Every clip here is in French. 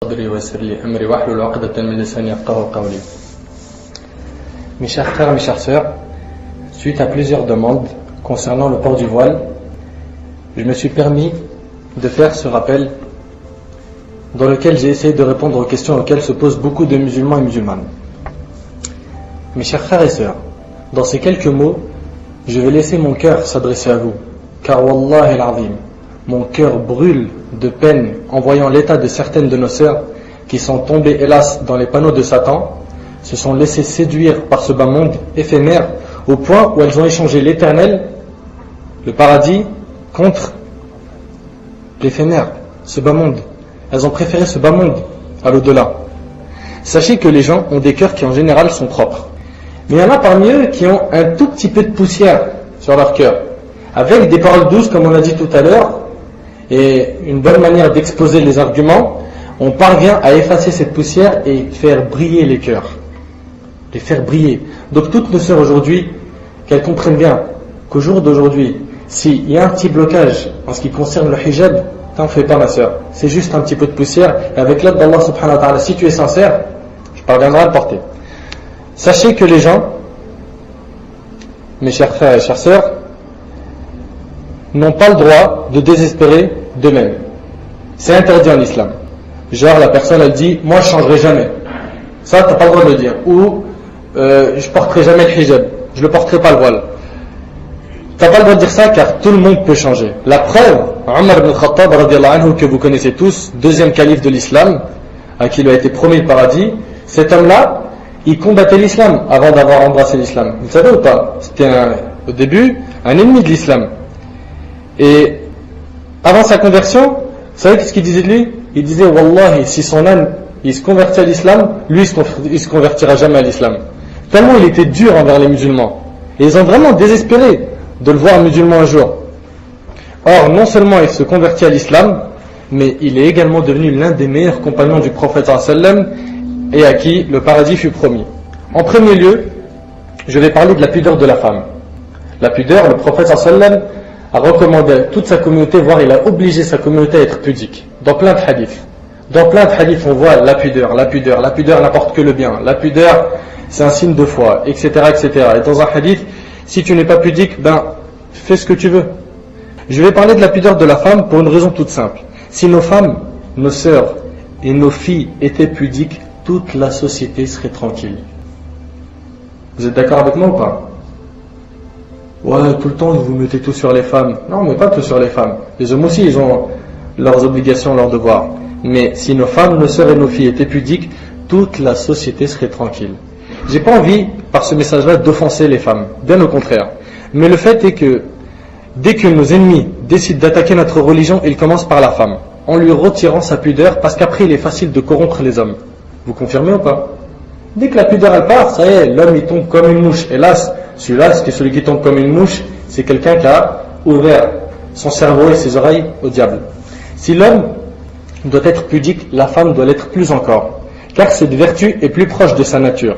Mes chers frères, mes chères sœurs, suite à plusieurs demandes concernant le port du voile, je me suis permis de faire ce rappel dans lequel j'ai essayé de répondre aux questions auxquelles se posent beaucoup de musulmans et musulmanes. Mes chers frères et sœurs, dans ces quelques mots, je vais laisser mon cœur s'adresser à vous, car Wallah el-Azim, mon cœur brûle de peine en voyant l'état de certaines de nos sœurs qui sont tombées hélas dans les panneaux de Satan, se sont laissées séduire par ce bas monde éphémère au point où elles ont échangé l'éternel, le paradis, contre l'éphémère, ce bas monde. Elles ont préféré ce bas monde à l'au-delà. Sachez que les gens ont des cœurs qui en général sont propres. Mais il y en a parmi eux qui ont un tout petit peu de poussière sur leur cœur. Avec des paroles douces, comme on a dit tout à l'heure, et une bonne manière d'exposer les arguments, on parvient à effacer cette poussière et faire briller les cœurs. Les faire briller. Donc toutes nos sœurs aujourd'hui, qu'elles comprennent bien qu'au jour d'aujourd'hui, s'il y a un petit blocage en ce qui concerne le hijab, t'en fais pas ma sœur. C'est juste un petit peu de poussière. Et avec l'aide d'Allah subhanahu wa ta'ala, si tu es sincère, je parviendrai à le porter. Sachez que les gens, mes chers frères et chères sœurs, n'ont pas le droit de désespérer d'eux-mêmes. C'est interdit en islam. Genre la personne elle dit, moi je changerai jamais. Ça t'as pas le droit de le dire. Ou je porterai jamais le hijab, je ne porterai pas le voile. T'as pas le droit de dire ça car tout le monde peut changer. La preuve, Omar ibn Khattab radiyallahu anhu, que vous connaissez tous, deuxième calife de l'islam, à qui il a été promis le paradis, cet homme-là, il combattait l'islam avant d'avoir embrassé l'islam. Vous savez ou pas? C'était au début un ennemi de l'islam. Et avant sa conversion, vous savez ce qu'il disait de lui? Il disait, Wallahi, si son âme il se convertit à l'islam, lui il se convertira jamais à l'islam. Tellement il était dur envers les musulmans. Et ils ont vraiment désespéré de le voir musulman un jour. Or, non seulement il se convertit à l'islam, mais il est également devenu l'un des meilleurs compagnons du prophète sallam et à qui le paradis fut promis. En premier lieu, je vais parler de la pudeur de la femme. La pudeur, le prophète sallam a recommandé à toute sa communauté, voire il a obligé sa communauté à être pudique. Dans plein de hadiths. Dans plein de hadiths, on voit la pudeur n'apporte que le bien. La pudeur, c'est un signe de foi, etc., etc. Et dans un hadith, si tu n'es pas pudique, fais ce que tu veux. Je vais parler de la pudeur de la femme pour une raison toute simple. Si nos femmes, nos sœurs et nos filles étaient pudiques, toute la société serait tranquille. Vous êtes d'accord avec moi ou pas? Ouais, tout le temps vous mettez tout sur les femmes. Non, mais pas tout sur les femmes. Les hommes aussi, ils ont leurs obligations, leurs devoirs. Mais si nos femmes, nos sœurs et nos filles étaient pudiques, toute la société serait tranquille. J'ai pas envie, par ce message-là, d'offenser les femmes. Bien au contraire. Mais le fait est que, dès que nos ennemis décident d'attaquer notre religion, ils commencent par la femme, en lui retirant sa pudeur, parce qu'après il est facile de corrompre les hommes. Vous confirmez ou pas? Dès que la pudeur elle part, ça y est, l'homme il tombe comme une mouche. Hélas, celui qui tombe comme une mouche, c'est quelqu'un qui a ouvert son cerveau et ses oreilles au diable. Si l'homme doit être pudique, la femme doit l'être plus encore, car cette vertu est plus proche de sa nature.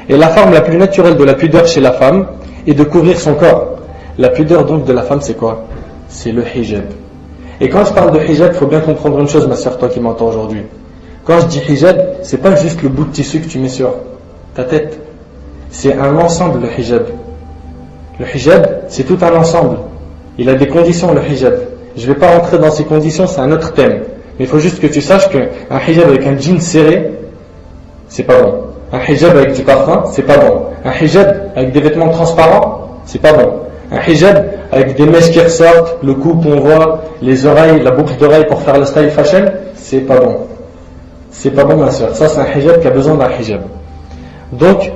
Et la forme la plus naturelle de la pudeur chez la femme est de couvrir son corps. La pudeur donc de la femme c'est quoi? C'est le hijab. Et quand je parle de hijab, il faut bien comprendre une chose, ma sœur, toi qui m'entends aujourd'hui. Quand je dis hijab, c'est pas juste le bout de tissu que tu mets sur ta tête. C'est un ensemble, le hijab. Le hijab, c'est tout un ensemble. Il a des conditions, le hijab. Je vais pas rentrer dans ces conditions, c'est un autre thème. Mais il faut juste que tu saches qu'un hijab avec un jean serré, c'est pas bon. Un hijab avec du parfum, c'est pas bon. Un hijab avec des vêtements transparents, c'est pas bon. Un hijab avec des mèches qui ressortent, le cou qu'on voit, les oreilles, la boucle d'oreille pour faire le style fashion, c'est pas bon. C'est pas bon, ma soeur. Ça, c'est un hijab qui a besoin d'un hijab. Donc,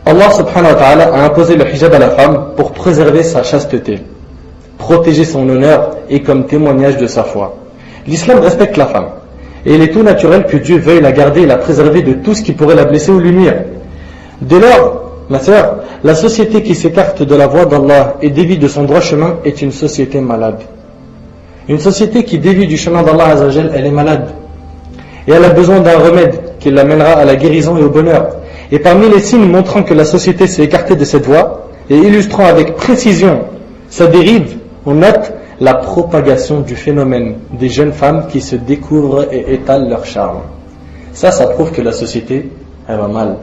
Allah subhanahu wa ta'ala a imposé le hijab à la femme pour préserver sa chasteté, protéger son honneur et comme témoignage de sa foi. L'islam respecte la femme. Et il est tout naturel que Dieu veuille la garder et la préserver de tout ce qui pourrait la blesser ou lui nuire. Dès lors, ma sœur, la société qui s'écarte de la voie d'Allah et dévie de son droit chemin est une société malade. Une société qui dévie du chemin d'Allah Azzawajal, elle est malade. Et elle a besoin d'un remède qui l'amènera à la guérison et au bonheur. Et parmi les signes montrant que la société s'est écartée de cette voie et illustrant avec précision sa dérive, on note la propagation du phénomène des jeunes femmes qui se découvrent et étalent leur charme. Ça prouve que la société, elle va mal.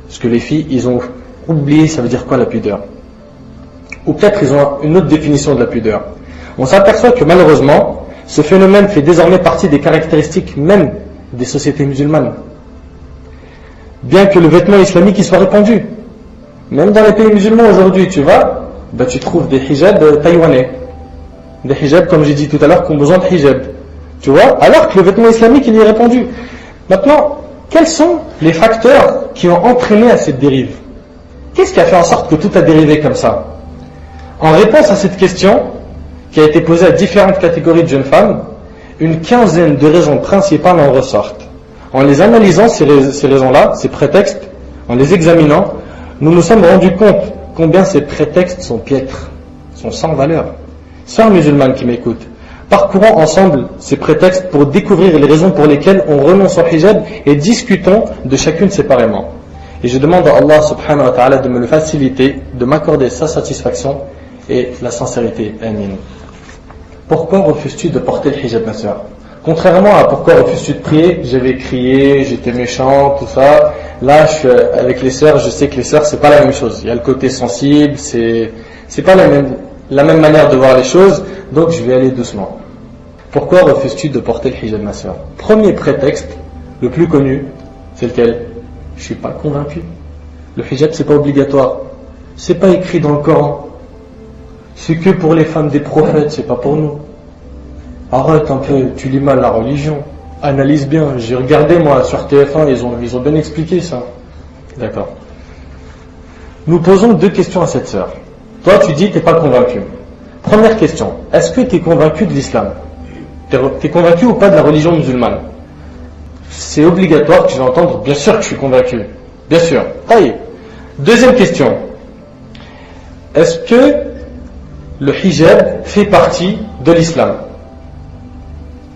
Parce que les filles, ils ont oublié, ça veut dire quoi la pudeur? Ou peut-être ils ont une autre définition de la pudeur. On s'aperçoit que malheureusement, ce phénomène fait désormais partie des caractéristiques même des sociétés musulmanes. Bien que le vêtement islamique y soit répandu. Même dans les pays musulmans aujourd'hui, tu vas, tu trouves des hijabs taïwanais. Des hijabs, comme j'ai dit tout à l'heure, qui ont besoin de hijab. Tu vois, alors que le vêtement islamique, il y est répandu. Maintenant, quels sont les facteurs qui ont entraîné à cette dérive? Qu'est-ce qui a fait en sorte que tout a dérivé comme ça? En réponse à cette question, qui a été posée à différentes catégories de jeunes femmes, une quinzaine de raisons principales en ressortent. En les analysant, ces raisons-là, ces prétextes, en les examinant, nous nous sommes rendus compte combien ces prétextes sont piètres, sont sans valeur. Sœurs musulmanes qui m'écoutent, parcourons ensemble ces prétextes pour découvrir les raisons pour lesquelles on renonce au hijab et discutons de chacune séparément. Et je demande à Allah subhanahu wa ta'ala de me le faciliter, de m'accorder sa satisfaction et la sincérité. Amin. Pourquoi refuses-tu de porter le hijab, ma sœur? Contrairement à pourquoi refuses-tu de prier, j'avais crié, j'étais méchant, tout ça. Là, je suis avec les sœurs, je sais que les sœurs, c'est pas la même chose. Il y a le côté sensible, c'est pas la même manière de voir les choses, donc je vais aller doucement. Pourquoi refuses-tu de porter le hijab, ma sœur? Premier prétexte, le plus connu, c'est lequel? Je suis pas convaincu. Le hijab, c'est pas obligatoire. C'est pas écrit dans le Coran. C'est que pour les femmes des prophètes, c'est pas pour nous. Arrête un peu, tu lis mal la religion. Analyse bien. J'ai regardé moi sur TF1, ils ont bien expliqué ça. D'accord. Nous posons deux questions à cette sœur. Toi, tu dis t'es pas convaincu. Première question, est-ce que tu es convaincu de l'islam? T'es convaincu ou pas de la religion musulmane? C'est obligatoire que tu vas entendre, bien sûr que je suis convaincu. Bien sûr. Allez. Deuxième question. Est-ce que le hijab fait partie de l'islam?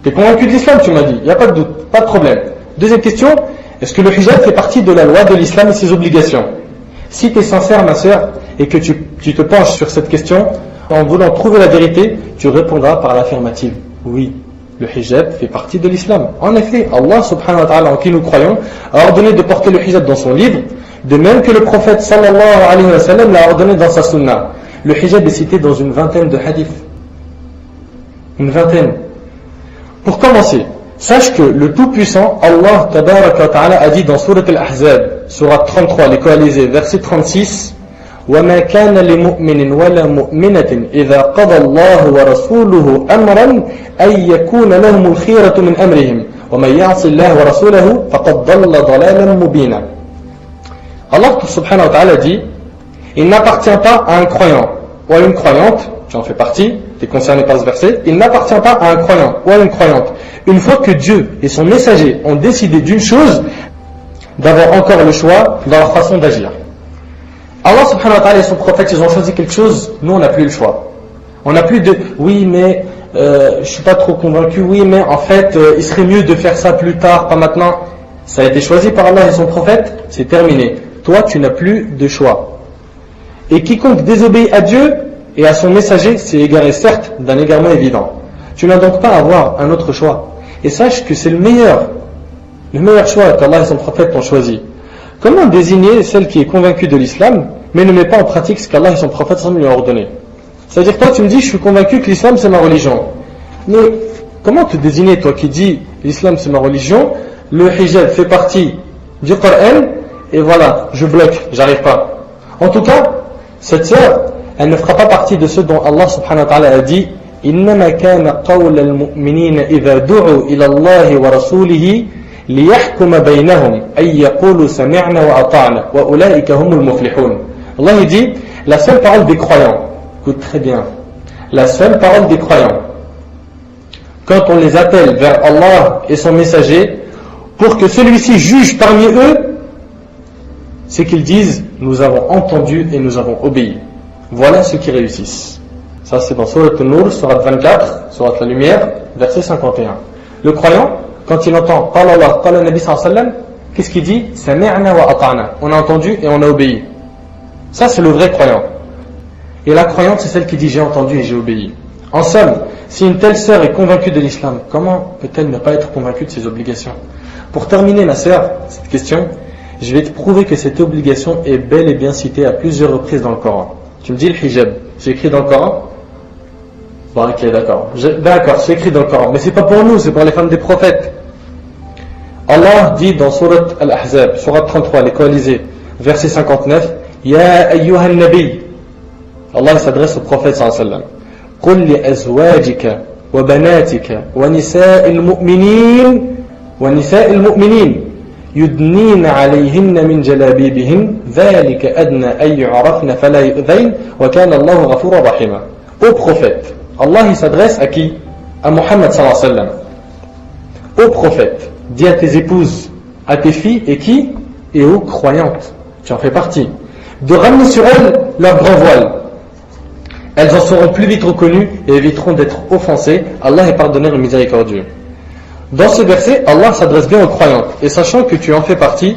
Tu es convaincu de l'islam, tu m'as dit. Il n'y a pas de doute, pas de problème. Deuxième question. Est-ce que le hijab fait partie de la loi de l'islam et ses obligations? Si tu es sincère, ma sœur, et que tu te penches sur cette question, en voulant trouver la vérité, tu répondras par l'affirmative. Oui, le hijab fait partie de l'islam. En effet, Allah subhanahu wa ta'ala, en qui nous croyons, a ordonné de porter le hijab dans son livre, de même que le prophète sallallahu alayhi wa sallam l'a ordonné dans sa sunna. Le hijab est cité dans une vingtaine de hadiths. Une vingtaine. Pour commencer, sache que le Tout-Puissant, Allah tabaraka wa ta'ala, a dit dans Surat Al-Ahzab, Surat 33, les coalisés, verset 36, وَمَا كَانَ لِمُؤْمِنٍ وَلَا مُؤْمِنَةٍ إِذَا قَضَى اللَّهُ وَرَسُولُهُ أَمْرًا أَن يَكُونَ لَهُمُ الْخِيرَةُ مِنْ أَمْرِهِمْ وَمَن يَعْصِ اللَّهَ وَرَسُولَهُ فَقَدْ ضَلَّ ضَلَالًا مُبِينًا. Allah subhanahu wa ta'ala dit, il n'appartient pas à un croyant ou à une croyante, tu en fais partie, tu es concerné par ce verset, il n'appartient pas à un croyant ou à une croyante, une fois que Dieu et son messager ont décidé d'une chose, d'avoir encore le choix dans leur façon d'agir. Allah subhanahu wa ta'ala et son prophète, ils ont choisi quelque chose, nous on n'a plus le choix. On n'a plus de, oui mais je suis pas trop convaincu, oui mais en fait il serait mieux de faire ça plus tard, pas maintenant. Ça a été choisi par Allah et son prophète, c'est terminé. Toi tu n'as plus de choix. Et quiconque désobéit à Dieu et à son messager, c'est égaré, certes, d'un égarement évident. Tu n'as donc pas à avoir un autre choix. Et sache que c'est le meilleur choix qu'Allah et son prophète ont choisi. Comment désigner celle qui est convaincue de l'islam, mais ne met pas en pratique ce qu'Allah et son prophète lui ont ordonné? C'est-à-dire, toi tu me dis, je suis convaincu que l'islam c'est ma religion. Mais comment te désigner, toi qui dis, l'islam c'est ma religion, le hijab fait partie du Coran, et voilà, je bloque, j'arrive pas. En tout cas, cette sœur, elle ne fera pas partie de ceux dont Allah subhanahu wa ta'ala a dit إنما كان قول المؤمنين إذا دعوا إلى الله ورسوله ليحكم بينهم أن يقولوا سمعنا وأطعنا وأولئك هم المفلحون. Allah dit, la seule parole des croyants, écoute très bien, la seule parole des croyants, quand on les appelle vers Allah et son messager, pour que celui-ci juge parmi eux, c'est qu'ils disent, nous avons entendu et nous avons obéi. Voilà ceux qui réussissent. Ça c'est dans Surat An-Nur, Surat 24, Surat la Lumière, verset 51. Le croyant, quand il entend « Qala Allah, qala Nabi sallallahu alayhi wa sallam », qu'est-ce qu'il dit? « Sami'na wa ata'na ». On a entendu et on a obéi. Ça c'est le vrai croyant. Et la croyante c'est celle qui dit « J'ai entendu et j'ai obéi ». En somme, si une telle sœur est convaincue de l'islam, comment peut-elle ne pas être convaincue de ses obligations? Pour terminer, ma sœur, cette question, je vais te prouver que cette obligation est bel et bien citée à plusieurs reprises dans le Coran. Tu me dis le hijab, c'est écrit dans le Coran? Bon, ok, d'accord. D'accord, c'est écrit dans le Coran, mais c'est pas pour nous, c'est pour les femmes des prophètes. Allah dit dans Surat Al-Ahzab, Surat 33, les coalisés, verset 59, Ya ayyuhan nabi. Allah s'adresse au prophète sallallahu alayhi wa sallam. Qul li azwajika wa banatika wa nisa'il mu'minin يدنين عليهن من جلابيبهن ذلك أدنى أن يعرفن فلا يؤذين وكان الله غفورا رحيما. Au prophète, Allah il s'adresse à qui? À Muhammad sallallahu alayhi wa sallam. Au prophète, dis à tes épouses, à tes filles et qui? Et aux croyantes, tu en fais partie, de ramener sur elles leur grand voile. Elles en seront plus vite reconnues et éviteront d'être offensées. Allah est pardonneur et miséricordieux. Dans ce verset, Allah s'adresse bien aux croyantes. Et sachant que tu en fais partie,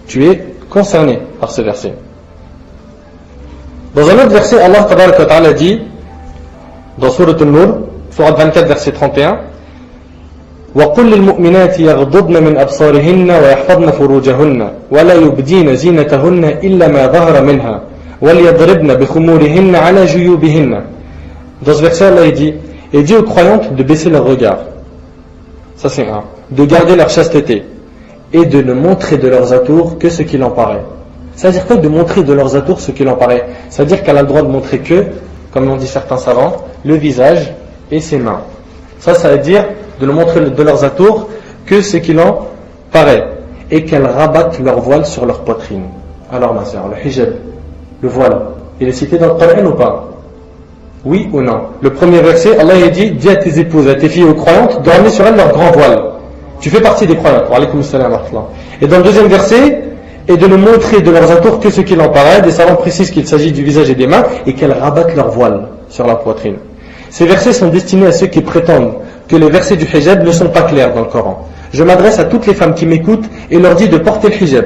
tu es concerné par ce verset. Dans un autre verset, Allah tabaraka wa ta'ala dit, dans Surat An-Nur, Surat 24, verset 31, وَقُلْ لِلْمُؤْمِنَاتِ يَغْضُضْنَ مِنْ أَبْصَارِهِنَّ وَيَحْفَظْنَ فُرُوجَهُنَّ وَلَا يُبْدِينَ زِينَتَهُنَّ إِلَّا مَا ظَهَرَ مِنْهَا وَلْيَضْرِبْنَ بِخُمُورِهِنَّ عَلَى جُيُوبِهِنَّ. Dans ce verset, Allah dit, et dit aux croyantes de baisser leur regard. Ça c'est un. De garder leur chasteté et de ne montrer de leurs atours que ce qu'il en paraît. C'est-à-dire quoi de montrer de leurs atours ce qu'il en paraît? C'est-à-dire qu'elle a le droit de montrer que, comme l'ont dit certains savants, le visage et ses mains. Ça veut dire de ne montrer de leurs atours que ce qu'il en paraît. Et qu'elles rabattent leur voile sur leur poitrine. Alors ma sœur, le hijab, le voile, il est cité dans le Coran ou pas? Oui ou non? Le premier verset, Allah a dit, dis à tes épouses, à tes filles aux croyantes, de ramener sur elles leur grand voile. Tu fais partie des croyantes. Et dans le deuxième verset, et de ne montrer de leurs atours que ce qu'il en paraît. Des savants précisent qu'il s'agit du visage et des mains, et qu'elles rabattent leur voile sur la poitrine. Ces versets sont destinés à ceux qui prétendent que les versets du hijab ne sont pas clairs dans le Coran. Je m'adresse à toutes les femmes qui m'écoutent et leur dis de porter le hijab.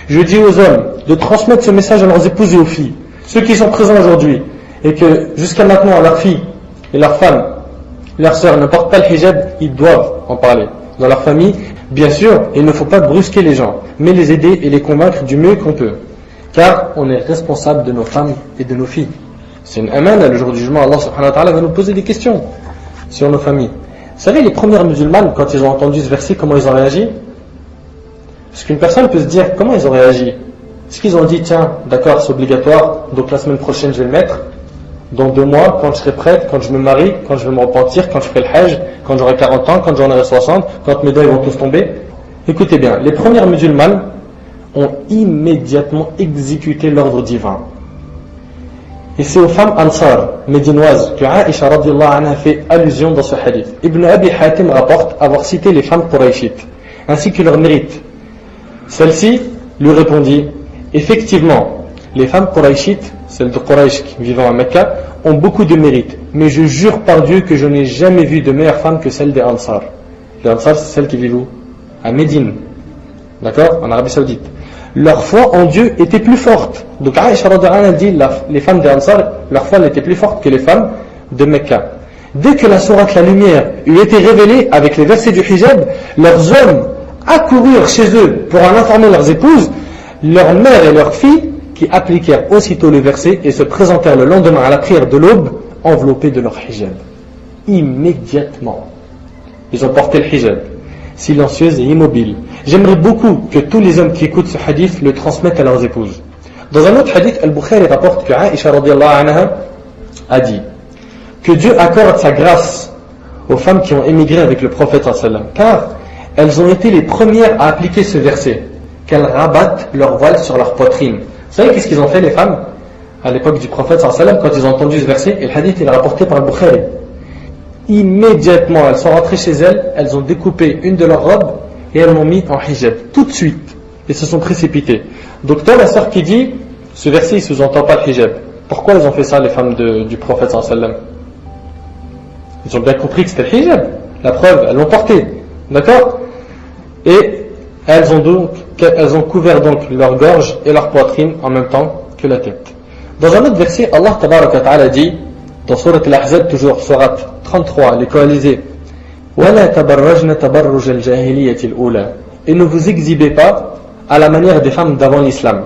Je dis aux hommes de transmettre ce message à leurs épouses et aux filles, ceux qui sont présents aujourd'hui, et que jusqu'à maintenant leurs filles et leurs femmes, leurs sœurs ne portent pas le hijab, ils doivent en parler dans leur famille. Bien sûr, il ne faut pas brusquer les gens, mais les aider et les convaincre du mieux qu'on peut, car on est responsable de nos femmes et de nos filles. C'est une amana, le jour du jugement, Allah subhanahu wa ta'ala va nous poser des questions sur nos familles. Vous savez, les premières musulmanes, quand ils ont entendu ce verset, comment ils ont réagi? Parce qu'une personne peut se dire, comment ils ont réagi? Est-ce qu'ils ont dit, tiens, d'accord, c'est obligatoire, donc la semaine prochaine je vais le mettre, dans 2 mois, quand je serai prête, quand je me marie, quand je vais me repentir, quand je ferai le hajj, quand j'aurai 40 ans, quand j'en aurai 60, quand mes doigts vont tous tomber? Écoutez bien, les premières musulmanes ont immédiatement exécuté l'ordre divin. Et c'est aux femmes Ansar, médinoises, que Aïcha radiallahu anha fait allusion dans ce hadith. Ibn Abi Hatim rapporte avoir cité les femmes Qurayshites, ainsi que leur mérite. Celle-ci lui répondit, effectivement, les femmes Qurayshites, celles de Quraysh vivant à Mecca, ont beaucoup de mérite. Mais je jure par Dieu que je n'ai jamais vu de meilleure femme que celle des Ansar. Les Ansar, c'est celles qui vivent où? À Médine. D'accord? En Arabie Saoudite. Leur foi en Dieu était plus forte. Donc Aïcha radhiyallahu anha dit, les femmes des Ansar, leur foi était plus forte que les femmes de Mecca. Dès que la sourate La Lumière eut été révélée avec les versets du hijab, leurs hommes accoururent chez eux pour en informer leurs épouses, leurs mères et leurs filles, qui appliquèrent aussitôt le verset et se présentèrent le lendemain à la prière de l'aube, enveloppés de leur hijab. Immédiatement, ils ont porté le hijab, silencieuses et immobiles. J'aimerais beaucoup que tous les hommes qui écoutent ce hadith le transmettent à leurs épouses. Dans un autre hadith, Al-Bukhari rapporte que Aïcha radhiyallahu anha a dit que Dieu accorde sa grâce aux femmes qui ont émigré avec le prophète sallallahu alayhi wa sallam, car elles ont été les premières à appliquer ce verset, qu'elles rabattent leur voile sur leur poitrine. Vous savez qu'est-ce qu'ils ont fait les femmes à l'époque du prophète sallallahu alayhi wa sallam quand ils ont entendu ce verset? Et le hadith est rapporté par Al-Bukhari. Immédiatement, elles sont rentrées chez elles, elles ont découpé une de leurs robes et elles l'ont mis en hijab, tout de suite, et se sont précipitées. Donc toi, la sœur qui dit, ce verset il sous-entend pas le hijab. Pourquoi elles ont fait ça, les femmes du prophète sallallahu alayhi wa sallam? Ils ont bien compris que c'était le hijab. La preuve, elles l'ont porté, d'accord? Et elles ont couvert donc leur gorge et leur poitrine en même temps que la tête. Dans un autre verset, Allah tabaraka wa ta'ala dit, dans Surat Al-Ahzab, toujours Surat 33, les coalisés, وَلَا تَبَرَّجْنَ تَبَرُّجَ الْجَاهِلِيَّةِ الْأُولَى et ne vous exhibez pas à la manière des femmes d'avant l'islam.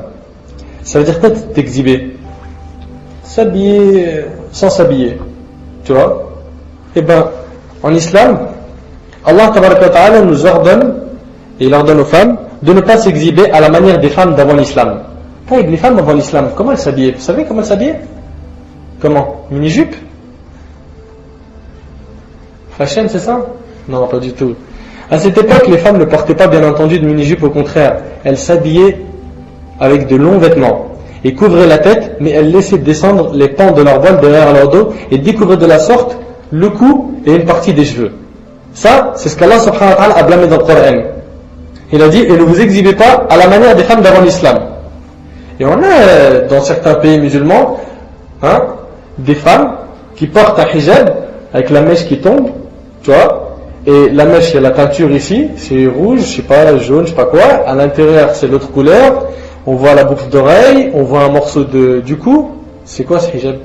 Ça veut dire quoi t'exhiber? S'habiller sans s'habiller, tu vois. Et ben, en islam, Allah tabaraka wa ta'ala nous ordonne, et il ordonne aux femmes, de ne pas s'exhiber à la manière des femmes d'avant l'islam. Les femmes avant l'islam, comment elles s'habillaient? Vous savez comment elles s'habillaient? Comment? Mini-jupe? Fashion, c'est ça? Non, pas du tout. À cette époque, les femmes ne portaient pas, bien entendu, de mini-jupe, au contraire. Elles s'habillaient avec de longs vêtements et couvraient la tête, mais elles laissaient descendre les pans de leur voile derrière leur dos et découvraient de la sorte le cou et une partie des cheveux. Ça, c'est ce qu'Allah subhanahu wa ta'ala a blâmé dans le Coran. Il a dit, et ne vous exhibez pas à la manière des femmes d'avant l'islam. Et on a, dans certains pays musulmans, des femmes qui portent un hijab avec la mèche qui tombe, tu vois, et la mèche, il y a la teinture ici, c'est rouge, je sais pas, jaune, je sais pas quoi, à l'intérieur c'est l'autre couleur, on voit la boucle d'oreille, on voit un morceau du cou. C'est quoi ce hijab?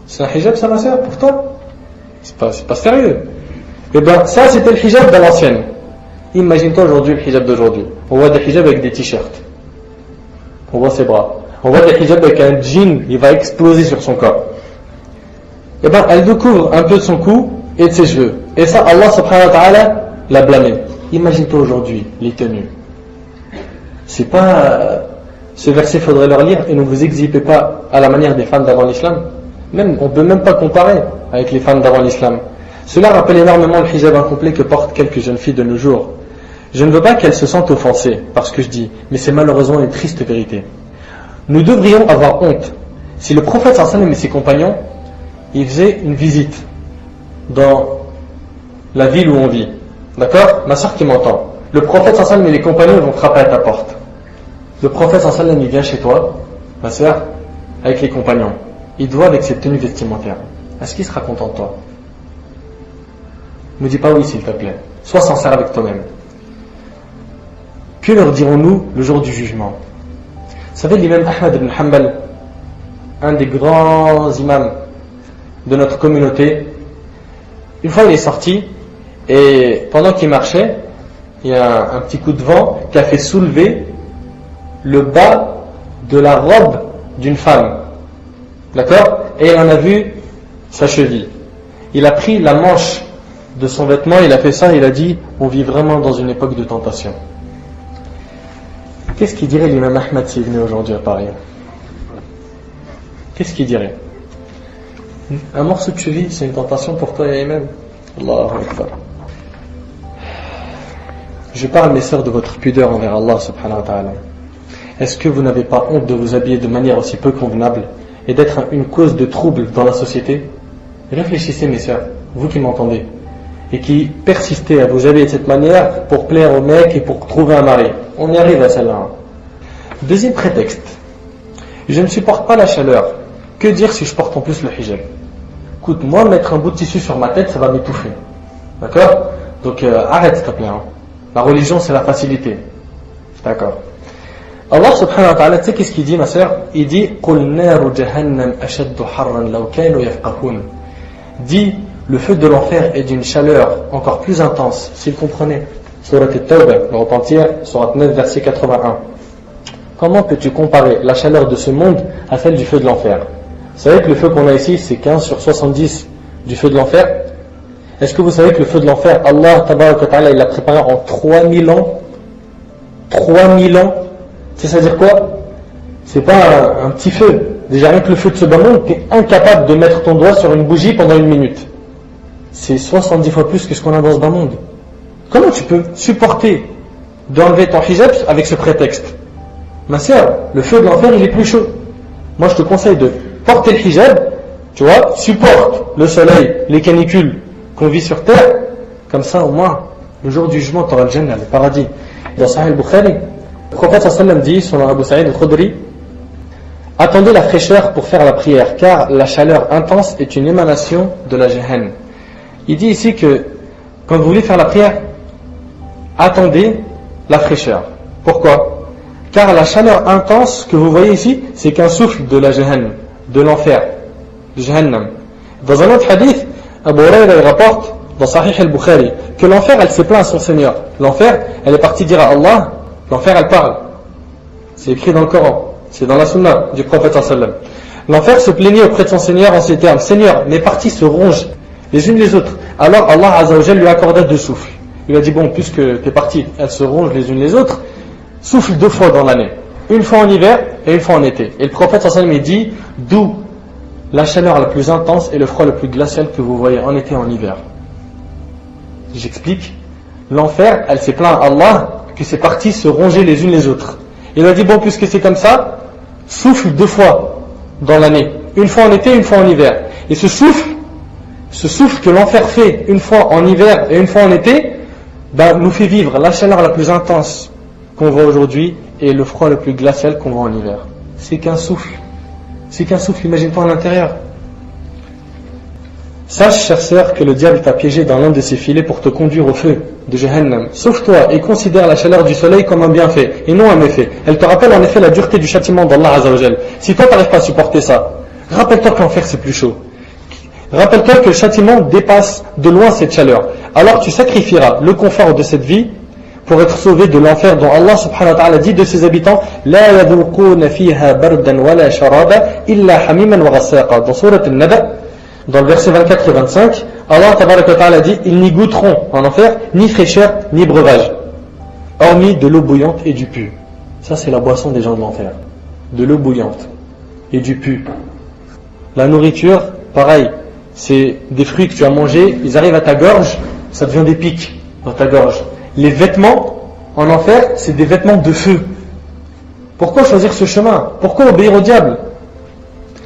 C'est un hijab, ça ma soeur, pour toi? C'est pas sérieux. Et ben ça c'était le hijab de l'ancienne. Imagine-toi aujourd'hui le hijab d'aujourd'hui. On voit des hijabs avec des t-shirts, on voit ses bras, on voit des hijabs avec un jean, il va exploser sur son corps. Et ben elle découvre un peu de son cou et de ses cheveux, et ça Allah subhanahu wa ta'ala l'a blâmé. Imagine-toi aujourd'hui les tenues. C'est pas ce verset, faudrait leur lire, et ne vous exhibez pas à la manière des femmes d'avant l'islam. Même, on peut même pas comparer avec les femmes d'avant l'islam. Cela rappelle énormément le hijab incomplet que portent quelques jeunes filles de nos jours. Je ne veux pas qu'elles se sentent offensées par ce que je dis, mais c'est malheureusement une triste vérité. Nous devrions avoir honte si le prophète sallallahu alayhi wa sallam et ses compagnons ils faisaient une visite dans la ville où on vit. D'accord? Ma soeur qui m'entend. Le prophète sallallahu alayhi wa sallam et les compagnons ils vont frapper à ta porte. Le prophète sallallahu alayhi wa sallam il vient chez toi, ma soeur, avec les compagnons. Il doit avec cette tenue vestimentaire. Est-ce qu'il sera content de toi? Ne dis pas oui s'il te plaît. Sois sincère avec toi-même. Que leur dirons-nous le jour du jugement? Vous savez, l'imam Ahmad ibn Hanbal, un des grands imams de notre communauté, une fois il est sorti et pendant qu'il marchait, il y a un petit coup de vent qui a fait soulever le bas de la robe d'une femme. D'accord? Et il en a vu sa cheville. Il a pris la manche de son vêtement, il a fait ça, il a dit, on vit vraiment dans une époque de tentation. Qu'est-ce qu'il dirait l'imam Ahmad s'il venait aujourd'hui à Paris? Qu'est-ce qu'il dirait? Un morceau de cheville, c'est une tentation pour toi et imam? Allahu Akbar. Je parle, mes sœurs, de votre pudeur envers Allah subhanahu wa ta'ala. Est-ce que vous n'avez pas honte de vous habiller de manière aussi peu convenable et d'être une cause de trouble dans la société? Réfléchissez, mes sœurs, vous qui m'entendez, et qui persistez à vous habiller de cette manière pour plaire aux mecs et pour trouver un mari. On y arrive à celle-là. Deuxième prétexte. Je ne supporte pas la chaleur. Que dire si je porte en plus le hijab? Écoute, moi, mettre un bout de tissu sur ma tête, ça va m'étouffer. D'accord? Donc arrête s'il te plaît. La religion, c'est la facilité. D'accord. Allah subhanahu wa ta'ala, tu sais qu'est-ce qu'il dit, ma sœur? Il dit قُلْ نَارُ جَهَنَّمْ أَشَدُّ حَرًّا لَوْ كَانُوا يَفْقَهُونَ. Dit, le feu de l'enfer est d'une chaleur encore plus intense, s'ils comprenaient. Surat At-Tawbah, le repentir, Surat 9, verset 81. Comment peux-tu comparer la chaleur de ce monde à celle du feu de l'enfer? Vous savez que le feu qu'on a ici, c'est 15 sur 70 du feu de l'enfer. Est-ce que vous savez que le feu de l'enfer, Allah tabaraka wa ta'ala, il l'a préparé en 3000 ans? 3000 ans. C'est-à-dire quoi? C'est pas un petit feu. Déjà rien que le feu de ce bas monde, tu es incapable de mettre ton doigt sur une bougie pendant une minute. C'est 70 fois plus que ce qu'on a dans ce bas monde. Comment tu peux supporter d'enlever ton hijab avec ce prétexte? Ma sœur, le feu de l'enfer il est plus chaud. Moi je te conseille de porter le hijab, tu vois, supporte le soleil, les canicules qu'on vit sur terre, comme ça au moins, le jour du jugement tu auras le Jannah, le paradis. Dans Sahih al-Bukhari, le prophète sallallahu alayhi wa sallam dit, selon Abu Sa'id al-Khudri, attendez la fraîcheur pour faire la prière, car la chaleur intense est une émanation de la Jahannam. Il dit ici que quand vous voulez faire la prière, attendez la fraîcheur. Pourquoi? Car la chaleur intense que vous voyez ici, c'est qu'un souffle de la Jahannam, de l'enfer, de Jahannam. Dans un autre hadith, Abu Hurayra rapporte dans Sahih al-Bukhari que l'enfer elle s'est plaint à son Seigneur. L'enfer elle est partie dire à Allah, l'enfer elle parle. C'est écrit dans le Coran, c'est dans la Sunna du prophète sallallahu alayhi wa sallam. L'enfer se plaignait auprès de son Seigneur en ces termes: Seigneur, mes parties se rongent les unes les autres. Alors Allah Azza wa Jal lui accorda 2 souffles. Il a dit bon, puisque tes parties elles se rongent les unes les autres, souffle 2 fois dans l'année, une fois en hiver et une fois en été. Et le prophète sallallahu alayhi wa sallam dit: d'où la chaleur la plus intense et le froid le plus glacial que vous voyez en été et en hiver. J'explique. L'enfer elle s'est plaint à Allah que ses parties se rongeaient les unes les autres. Il a dit bon, puisque c'est comme ça, souffle 2 fois dans l'année, une fois en été, une fois en hiver. Et ce souffle que l'enfer fait une fois en hiver et une fois en été, nous fait vivre la chaleur la plus intense qu'on voit aujourd'hui et le froid le plus glacial qu'on voit en hiver. C'est qu'un souffle. C'est qu'un souffle, imagine-toi à l'intérieur. Sache, chère sœur, que le diable t'a piégé dans l'un de ses filets pour te conduire au feu de Jahannam. Sauve-toi et considère la chaleur du soleil comme un bienfait et non un méfait. Elle te rappelle en effet la dureté du châtiment d'Allah Azza wa Jal. Si toi t'arrives pas à supporter ça, rappelle-toi que l'enfer c'est plus chaud. Rappelle-toi que le châtiment dépasse de loin cette chaleur. Alors tu sacrifieras le confort de cette vie pour être sauvé de l'enfer dont Allah subhanahu wa ta'ala dit de ses habitants: La yadhuquna fiha bardan wala sharaba illa hamiman wa ghassaqa. Dans sourate An-Naba, dans le verset 24 et 25, Allah tabaraka wa ta'ala dit: ils n'y goûteront en enfer ni fraîcheur ni breuvage, hormis de l'eau bouillante et du pu. Ça c'est la boisson des gens de l'enfer. De l'eau bouillante et du pu. La nourriture, pareil, c'est des fruits que tu as mangés, ils arrivent à ta gorge, ça devient des pics dans ta gorge. Les vêtements en enfer, c'est des vêtements de feu. Pourquoi choisir ce chemin? Pourquoi obéir au diable?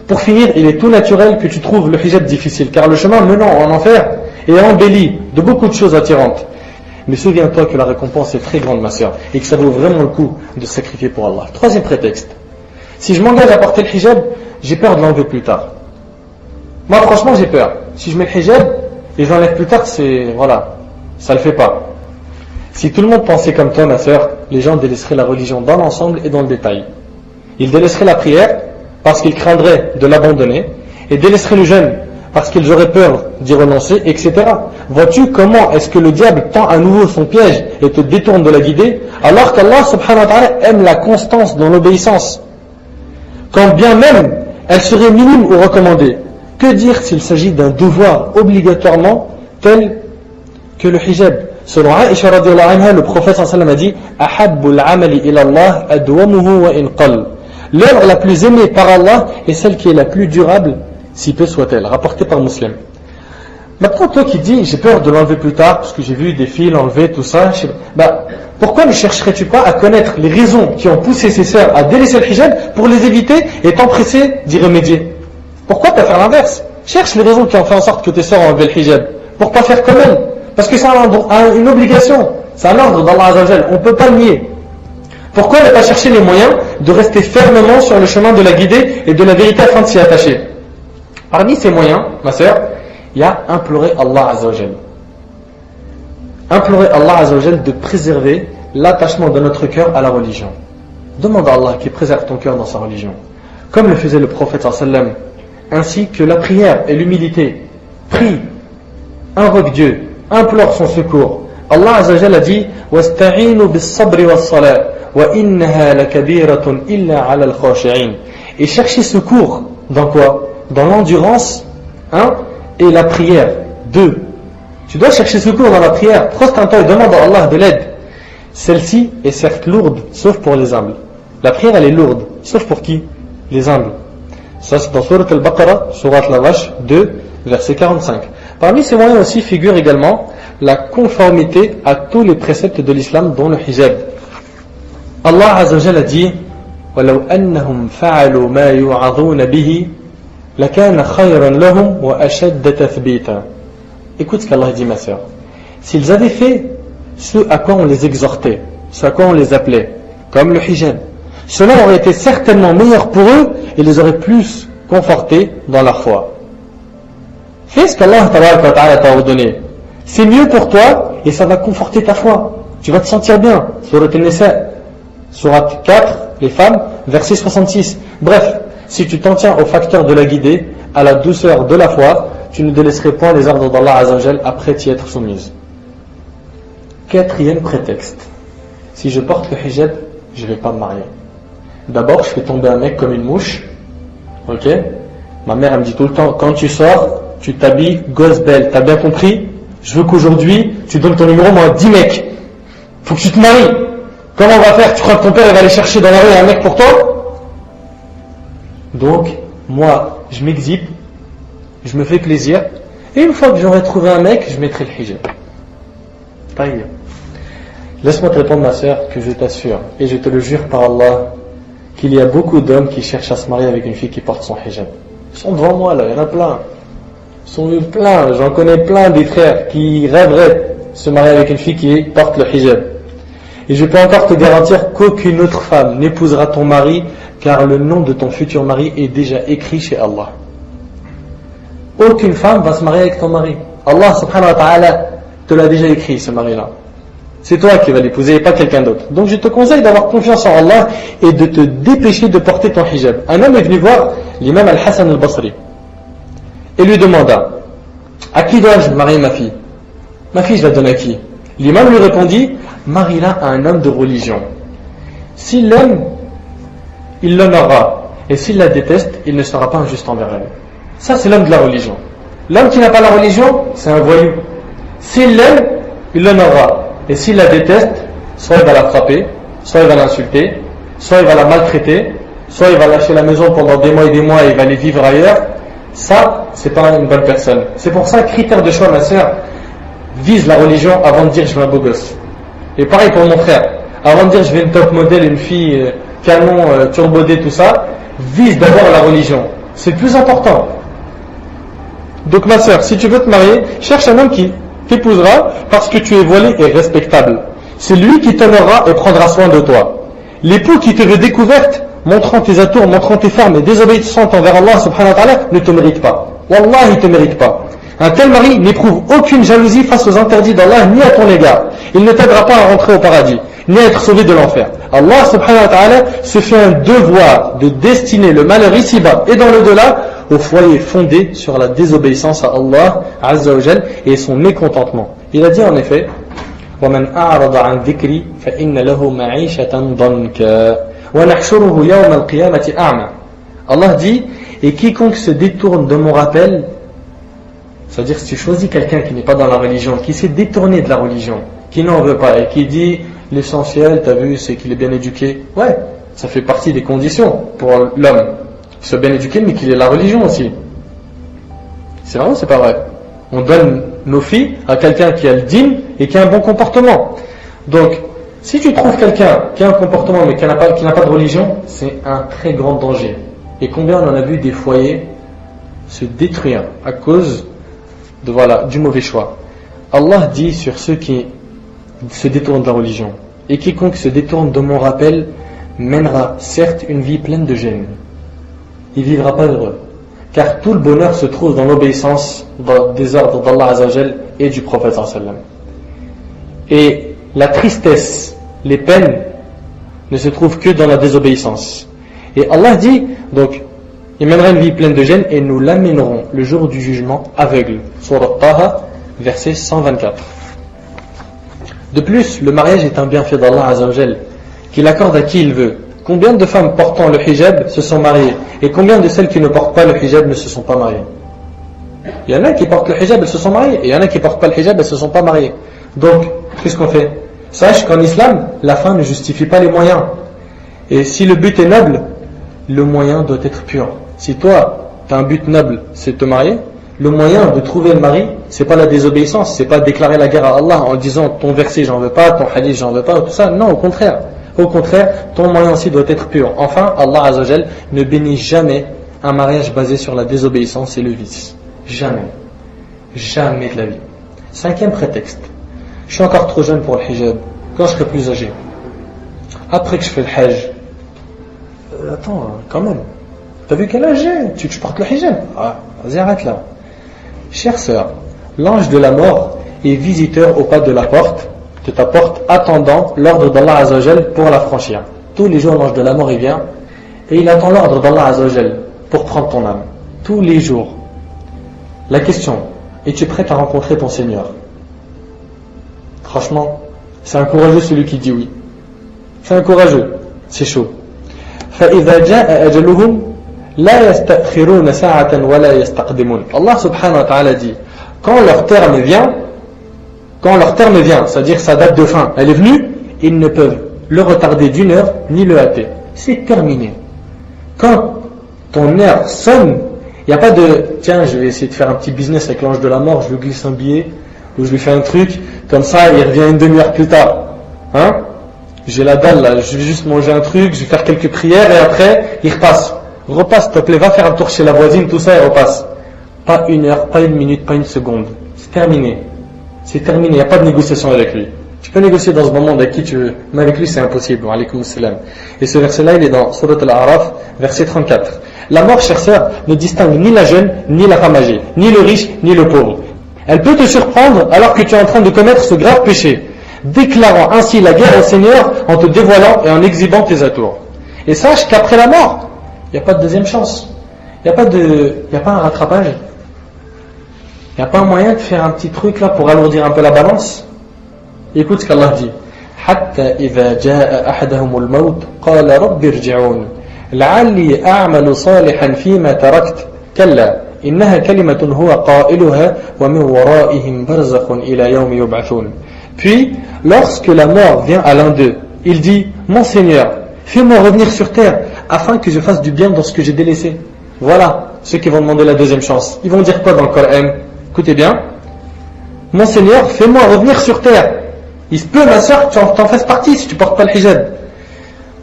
Pour finir, il est tout naturel que tu trouves le hijab difficile, car le chemin menant en enfer est embelli de beaucoup de choses attirantes. Mais souviens-toi que la récompense est très grande, ma sœur, et que ça vaut vraiment le coup de se sacrifier pour Allah. 3e prétexte: si je m'engage à porter le hijab, j'ai peur de l'enlever plus tard. Moi franchement j'ai peur. Si je mets le hijab et je l'enlève plus tard, ça le fait pas. Si tout le monde pensait comme toi, ma sœur, les gens délaisseraient la religion dans l'ensemble et dans le détail. Ils délaisseraient la prière parce qu'ils craindraient de l'abandonner, et délaisseraient le jeûne parce qu'ils auraient peur d'y renoncer, etc. Vois-tu comment est-ce que le diable tend à nouveau son piège et te détourne de la guidée, alors qu'Allah subhanahu wa ta'ala aime la constance dans l'obéissance, quand bien même elle serait minime ou recommandée. Que dire s'il s'agit d'un devoir obligatoirement tel que le hijab? Selon Aïcha radhiyallahu anha, le prophète sallallahu alayhi wa sallam a dit: Ahabbul amali ila Allah adwamuhu wa in qall. L'œuvre la plus aimée par Allah est celle qui est la plus durable, si peu soit-elle, rapportée par Muslim. Maintenant, toi qui dis j'ai peur de l'enlever plus tard parce que j'ai vu des filles l'enlever, tout ça, pourquoi ne chercherais-tu pas à connaître les raisons qui ont poussé ces sœurs à délaisser le hijab pour les éviter et t'empresser d'y remédier? Pourquoi pas faire l'inverse? Cherche les raisons qui ont fait en sorte que tes sœurs ont enlevé le hijab. Pour pas faire comme elles. Parce que c'est une obligation. C'est un ordre d'Allah Azza wa Jal. On ne peut pas le nier. Pourquoi ne pas chercher les moyens de rester fermement sur le chemin de la guidée et de la vérité afin de s'y attacher? Parmi ces moyens, ma sœur, il y a implorer Allah Azza wa Jal. Implorer Allah Azza wa Jal de préserver l'attachement de notre cœur à la religion. Demande à Allah qu'il préserve ton cœur dans sa religion. Comme le faisait le prophète sallallahu alayhi wa sallam. Ainsi que la prière et l'humilité. Prie, invoque Dieu, implore son secours. Allah Azza wa Jalla a dit: Wasta'inu bis-sabri was-salat wa innaha lakabiratun illa 'ala al-khashi'in. Et chercher secours dans quoi? Dans l'endurance, et la prière. 2. Tu dois chercher secours dans la prière. Prosterne-toi et demande à Allah de l'aide. Celle-ci est certes lourde, sauf pour les humbles. La prière elle est lourde, sauf pour qui? Les humbles. Ça c'est dans Sourate Al-Baqarah, Sourate la Vache 2, verset 45. Parmi ces moyens aussi figure également la conformité à tous les préceptes de l'islam, dont le hijab. Allah Azza wa Jalla a dit: وَلَوْ أَنَّهُمْ فَعَلُوا مَا يُوعَظُونَ بِهِ لَكَانَ خَيْرًا لَهُمْ وَأَشَدَّ تَثْبِيتًا. Écoute ce qu'Allah dit, ma sœur. S'ils avaient fait ce à quoi on les exhortait, ce à quoi on les appelait, comme le hijab, cela aurait été certainement meilleur pour eux et les aurait plus confortés dans leur foi. Fais ce qu'Allah t'a ordonné. C'est mieux pour toi et ça va conforter ta foi. Tu vas te sentir bien. Sourate An-Nisa, Sourate 4, les femmes, verset 66. Bref, si tu t'en tiens au facteur de la guidée, à la douceur de la foi, tu ne délaisserais point les ordres d'Allah Azzawajal après t'y être soumise. Quatrième prétexte. Si je porte le hijab, je ne vais pas me marier. D'abord, je fais tomber un mec comme une mouche. Ok? Ma mère, elle me dit tout le temps, quand tu sors, tu t'habilles gosse belle. T'as bien compris? Je veux qu'aujourd'hui, tu donnes ton numéro, moi, à 10 mecs. Faut que tu te maries. Comment on va faire? Tu crois que ton père, il va aller chercher dans la rue un mec pour toi? Donc, moi, je m'exhibe, je me fais plaisir, et une fois que j'aurai trouvé un mec, je mettrai le hijab. Taïe. Laisse-moi te répondre, ma sœur, que je t'assure, et je te le jure par Allah, qu'il y a beaucoup d'hommes qui cherchent à se marier avec une fille qui porte son hijab. Ils sont devant moi, là, il y en a plein. Ils sont plein, j'en connais plein des frères qui rêveraient de se marier avec une fille qui porte le hijab. Et je peux encore te garantir qu'aucune autre femme n'épousera ton mari, car le nom de ton futur mari est déjà écrit chez Allah. Aucune femme va se marier avec ton mari. Allah subhanahu wa ta'ala te l'a déjà écrit, ce mari-là. C'est toi qui vas l'épouser et pas quelqu'un d'autre. Donc je te conseille d'avoir confiance en Allah et de te dépêcher de porter ton hijab. Un homme est venu voir l'imam Al-Hassan Al-Basri et lui demanda: à qui dois-je marier ma fille? Ma fille, je la donne à qui? L'imam lui répondit: marie-la à un homme de religion. S'il l'aime, il l'honorera, et s'il la déteste, il ne sera pas injuste envers elle. Ça, c'est l'homme de la religion. L'homme qui n'a pas la religion, c'est un voyou. S'il l'aime, il l'honorera, et s'il la déteste, soit il va la frapper, soit il va l'insulter, soit il va la maltraiter, soit il va lâcher la maison pendant des mois et il va aller vivre ailleurs. Ça, c'est pas une bonne personne. C'est pour ça, critère de choix, ma sœur, vise la religion avant de dire je veux un beau gosse. Et pareil pour mon frère, avant de dire je veux une top modèle, une fille canon, turbodée, tout ça, vise d'abord la religion. C'est le plus important. Donc ma sœur, si tu veux te marier, cherche un homme qui t'épousera parce que tu es voilé et respectable. C'est lui qui t'honorera et prendra soin de toi. L'époux qui te veut découverte, montrant tes atours, montrant tes formes et désobéissant envers Allah subhanahu wa ta'ala, ne te mérite pas. Wallah, il ne te mérite pas. Un tel mari n'éprouve aucune jalousie face aux interdits d'Allah ni à ton égard. Il ne t'aidera pas à rentrer au paradis, ni à être sauvé de l'enfer. Allah subhanahu wa ta'ala se fait un devoir de destiner le malheur ici-bas et dans l'au-delà au foyer fondé sur la désobéissance à Allah azza wa jal et son mécontentement. Il a dit en effet: وَمَنْ أَعْرَضَ عَنْ ذِكْرِي فَإِنَّ لَهُ مَعِيشَةً ضَنْكًا وَنَحْشُرُهُ يَوْمَ الْقِيَامَةِ أَعْمَى. Allah dit: et quiconque se détourne de mon rappel, c'est-à-dire si tu choisis quelqu'un qui n'est pas dans la religion, qui s'est détourné de la religion, qui n'en veut pas et qui dit l'essentiel, t'as vu, c'est qu'il est bien éduqué. Ouais, ça fait partie des conditions pour l'homme, qu'il soit bien éduqué mais qu'il ait la religion aussi. C'est vrai ou c'est pas vrai? On donne nos filles à quelqu'un qui a le dîn et qui a un bon comportement. Donc, si tu trouves quelqu'un qui a un comportement mais qui n'a pas de religion, c'est un très grand danger. Et combien on en a vu des foyers se détruire à cause du mauvais choix. Allah dit sur ceux qui se détournent de la religion: et quiconque se détourne de mon rappel mènera certes une vie pleine de gêne. Il vivra pas heureux, car tout le bonheur se trouve dans l'obéissance des ordres d'Allah azza wa jal et du prophète sallam. Et la tristesse, les peines ne se trouvent que dans la désobéissance. Et Allah dit donc: il mènera une vie pleine de gêne et nous l'amènerons le jour du jugement aveugle. Sourate Taha, verset 124. De plus, le mariage est un bienfait d'Allah azza wa jal qu'il accorde à qui il veut. Combien de femmes portant le hijab se sont mariées et combien de celles qui ne portent pas le hijab ne se sont pas mariées? Il y en a qui portent le hijab, elles se sont mariées, et il y en a qui ne portent pas le hijab, elles se sont pas mariées. Donc, qu'est-ce qu'on fait? Sache qu'en islam, la fin ne justifie pas les moyens. Et si le but est noble, le moyen doit être pur. Si toi, tu as un but noble, c'est de te marier, le moyen de trouver le mari, c'est pas la désobéissance, c'est pas déclarer la guerre à Allah en disant ton verset j'en veux pas, ton hadith j'en veux pas, tout ça. Non, au contraire. Au contraire, ton moyen aussi doit être pur. Enfin, Allah azza wa jal ne bénit jamais un mariage basé sur la désobéissance et le vice. Jamais. Jamais de la vie. Cinquième prétexte: je suis encore trop jeune pour le hijab. Quand je serai plus âgé, après que je fais le hajj, attends, quand même, t'as vu quel âge j'ai? Tu portes le hijab? Ah, vas-y, arrête là. Chère sœur, l'ange de la mort est visiteur au pas de la porte de ta porte, attendant l'ordre d'Allah azza wa jal pour la franchir. Tous les jours, l'ange de la mort il vient et il attend l'ordre d'Allah azza wa jal pour prendre ton âme. Tous les jours. La question, es-tu prête à rencontrer ton Seigneur? Franchement, c'est un courageux celui qui dit oui. C'est un courageux, c'est chaud. فإذا جاء أجلهم لا يستأخرون ساعة ولا يستقدمون. Allah subhanahu wa ta'ala dit, quand leur terme vient, c'est-à-dire sa date de fin, elle est venue, ils ne peuvent le retarder d'une heure ni le hâter. C'est terminé. Quand ton heure sonne, il n'y a pas de tiens, je vais essayer de faire un petit business avec l'ange de la mort, je lui glisse un billet, ou je lui fais un truc, comme ça il revient une demi-heure plus tard. Hein? J'ai la dalle là, je vais juste manger un truc, je vais faire quelques prières et après il repasse. Repasse, s'il te plaît, va faire un tour chez la voisine, tout ça et repasse. Pas une heure, pas une minute, pas une seconde. C'est terminé. C'est terminé, il n'y a pas de négociation avec lui. Tu peux négocier dans ce moment avec qui tu veux, mais avec lui c'est impossible. Alaykoum salam. Et ce verset-là, il est dans Surat Al-A'raf, verset 34. La mort, chère sœur, ne distingue ni la jeune, ni la femme âgée, ni le riche, ni le pauvre. Elle peut te surprendre alors que tu es en train de commettre ce grave péché, déclarant ainsi la guerre au Seigneur en te dévoilant et en exhibant tes atours. Et sache qu'après la mort, il n'y a pas de deuxième chance. Il n'y a pas un rattrapage. Il n'y a pas un moyen de faire un petit truc là pour alourdir un peu la balance. Écoute ce qu'Allah dit. حتى إذا جاء أحدهم الموت قال رب ارجعون لعلي أعمل صالحا فيما تركت كلا إنها كلمة هو قائلها ومن ورائهم برزخ إلى يوم يبعثون. Puis, lorsque la mort vient à l'un d'eux, il dit, mon Seigneur, fais-moi revenir sur terre afin que je fasse du bien dans ce que j'ai délaissé. Voilà ceux qui vont demander la deuxième chance. Ils vont dire quoi dans le Coran? Écoutez bien. Mon Seigneur, fais-moi revenir sur terre. Il se peut, ma soeur, que tu en fasses partie si tu portes pas le hijab.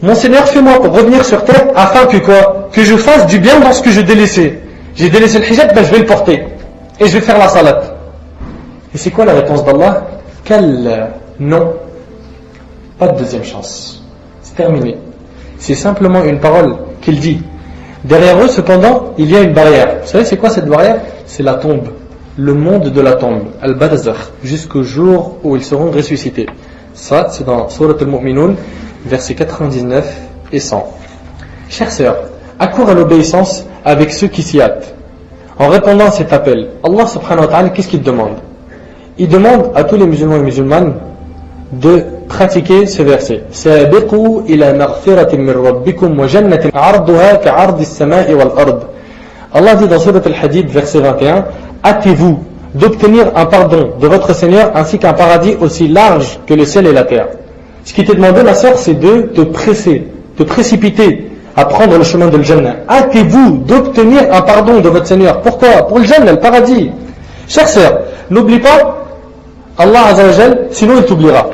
Mon Seigneur, fais-moi revenir sur terre afin que quoi? Que je fasse du bien dans ce que j'ai délaissé. J'ai délaissé le hijab, ben je vais le porter. Et je vais faire la salat. Et c'est quoi la réponse d'Allah? Non. Pas de deuxième chance. C'est terminé. C'est simplement une parole qu'il dit. Derrière eux, cependant, il y a une barrière. Vous savez, c'est quoi cette barrière? C'est la tombe. Le monde de la tombe. Al-Barzakh. Jusqu'au jour où ils seront ressuscités. Ça, c'est dans Surat Al-Mu'minun, versets 99 et 100. Chère sœur, accours à l'obéissance avec ceux qui s'y hâtent. En répondant à cet appel, Allah subhanahu wa ta'ala, qu'est-ce qu'il demande? Il demande à tous les musulmans et musulmanes de pratiquer ce verset. Sabiqu ila maghfiratin min rabbikum wa jannatin 'arduha ka'ardis samai wal ard. Allah dit dans Surat Al-Hadid, verset 21, hâtez-vous d'obtenir un pardon de votre Seigneur ainsi qu'un paradis aussi large que le ciel et la terre. Ce qui t'est demandé, ma sœur, c'est de te presser, te précipiter à prendre le chemin de le Jannah. Hâtez-vous d'obtenir un pardon de votre Seigneur. Pourquoi? Pour le Jannah, le paradis. Chère sœur, n'oublie pas Allah Azza wa Jal, sinon il t'oubliera.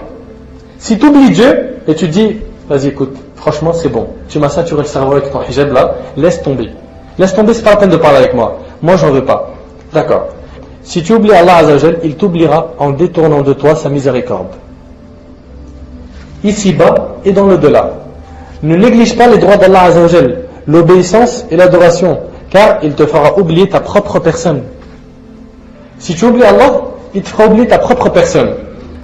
Si tu oublies Dieu et tu dis, vas-y écoute, franchement c'est bon, tu m'as saturé le cerveau avec ton hijab là, laisse tomber. Laisse tomber, c'est pas la peine de parler avec moi. Moi j'en veux pas. D'accord. Si tu oublies Allah Azza wa Jal, il t'oubliera en détournant de toi sa miséricorde. Ici-bas et dans l'au-delà. Ne néglige pas les droits d'Allah Azza wa Jal, l'obéissance et l'adoration, car il te fera oublier ta propre personne. Si tu oublies Allah, il te fera oublier ta propre personne.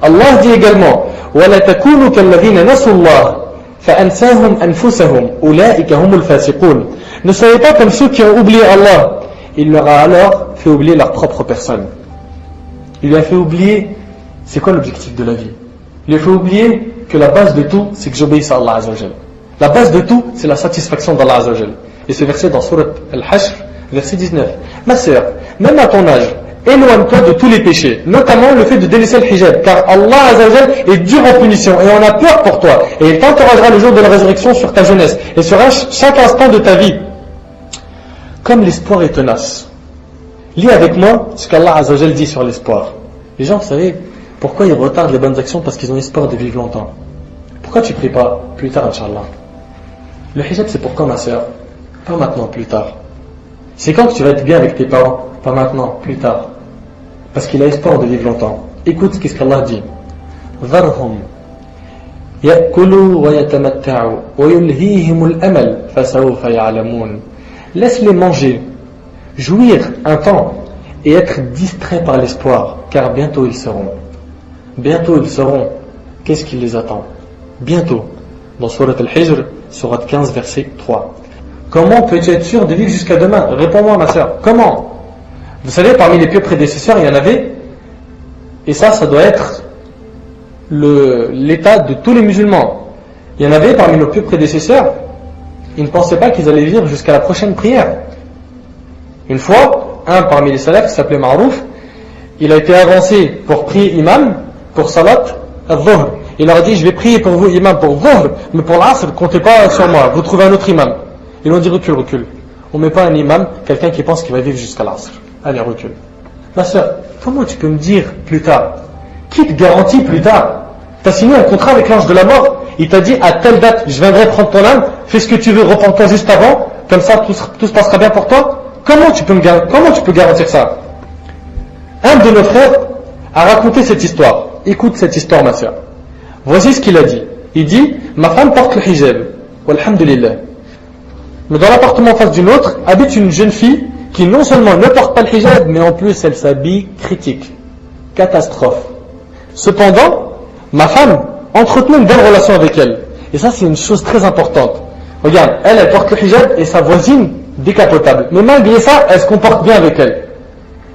Allah dit également وَلَا تَكُونُوا كَالَّذِينَ نَسُوا اللَّهَ فَأَنْسَاهُمْ أَنفُسَهُمْ أُولَٰئِكَ هُمُ الْفَاسِقُونَ. Ne soyez pas comme ceux qui ont oublié Allah. Il leur a alors fait oublier leur propre personne. Il lui a fait oublier, c'est quoi l'objectif de la vie? Il lui a fait oublier que la base de tout, c'est que j'obéisse à Allah Azza wa Jal. La base de tout, c'est la satisfaction d'Allah Azza wa Jal. Et ce verset dans Surat Al-Hashr, verset 19. Ma sœur, même à ton âge, éloigne-toi de tous les péchés, notamment le fait de délaisser le hijab, car Allah Azza wa Jal est dur en punition et on a peur pour toi. Et il t'interrogera le jour de la résurrection sur ta jeunesse et sur chaque instant de ta vie. Comme l'espoir est tenace. Lis avec moi ce qu'Allah Azza wa Jal dit sur l'espoir. Les gens, vous savez, pourquoi ils retardent les bonnes actions? Parce qu'ils ont espoir de vivre longtemps. Pourquoi tu ne pries pas plus tard, Inch'Allah? Le hijab, c'est pour quand, ma sœur? Pas maintenant, plus tard. C'est quand que tu vas être bien avec tes parents? Pas maintenant, plus tard. Parce qu'il a espoir de vivre longtemps. Écoute ce qu'Allah dit. ذَرْهُمْ يَأْكُلُوا وَيَتَمَتَّعُوا وَيُلْهِيهِمُ الْأَمَلْ فَسَوْفَ يَعْلَمُونَ. Laisse-les manger, jouir un temps et être distrait par l'espoir, car bientôt ils seront. Bientôt ils seront. Qu'est-ce qui les attend? Bientôt. Dans Surat Al-Hijr, Surat 15, verset 3. Comment peux-tu être sûr de vivre jusqu'à demain? Réponds-moi, ma sœur. Comment? Vous savez, parmi les pieux prédécesseurs, il y en avait, et ça doit être l'état de tous les musulmans. Il y en avait parmi nos pieux prédécesseurs, ils ne pensaient pas qu'ils allaient vivre jusqu'à la prochaine prière. Une fois, un parmi les salafs qui s'appelait Ma'rouf, il a été avancé pour prier imam pour salat al-dhuhr. Il leur a dit, je vais prier pour vous imam pour dhuhr, mais pour l'asr, comptez pas sur moi, vous trouvez un autre imam. Ils ont dit, recule. On met pas un imam, quelqu'un qui pense qu'il va vivre jusqu'à l'asr. Allez, recule. Ma soeur, comment tu peux me dire plus tard? Qui te garantit plus tard? Tu as signé un contrat avec l'ange de la mort, il t'a dit à telle date, je viendrai prendre ton âme, fais ce que tu veux, repens-toi juste avant, comme ça tout se passera bien pour toi. Comment tu peux garantir ça? Un de nos frères a raconté cette histoire. Écoute cette histoire, ma soeur. Voici ce qu'il a dit. Il dit, ma femme porte le hijab, walhamdulillah. Mais dans l'appartement en face d'une autre, habite une jeune fille qui non seulement ne porte pas le hijab, mais en plus elle s'habille critique. Catastrophe. Cependant, ma femme entretenait une bonne relation avec elle. Et ça, c'est une chose très importante. Regarde, elle porte le hijab et sa voisine décapotable. Mais malgré ça, elle se comporte bien avec elle.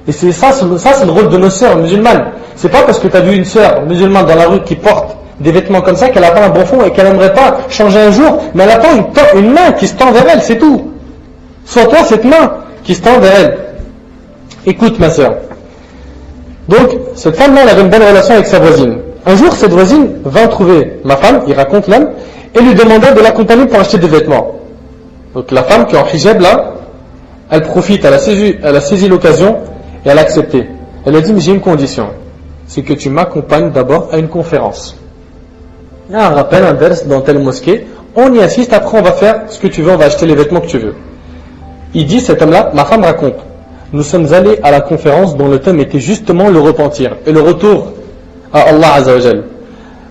Et c'est le rôle de nos sœurs musulmanes. C'est pas parce que tu as vu une sœur musulmane dans la rue qui porte des vêtements comme ça qu'elle n'a pas un bon fond et qu'elle n'aimerait pas changer un jour, mais elle attend une main qui se tend vers elle, c'est tout. Soit toi cette main qui se tend vers elle. Écoute ma sœur. Donc, cette femme-là, elle avait une bonne relation avec sa voisine. Un jour, cette voisine vint trouver ma femme, il raconte l'homme, et lui demanda de l'accompagner pour acheter des vêtements. Donc la femme qui est en hijab là, elle profite, elle a saisi l'occasion et elle a accepté. Elle a dit, mais j'ai une condition, c'est que tu m'accompagnes d'abord à une conférence. Il y a un rappel, un vers dans telle mosquée, on y assiste, après on va faire ce que tu veux, on va acheter les vêtements que tu veux. Il dit, cet homme-là, ma femme raconte, nous sommes allés à la conférence dont le thème était justement le repentir et le retour à Allah Azza wa Jal.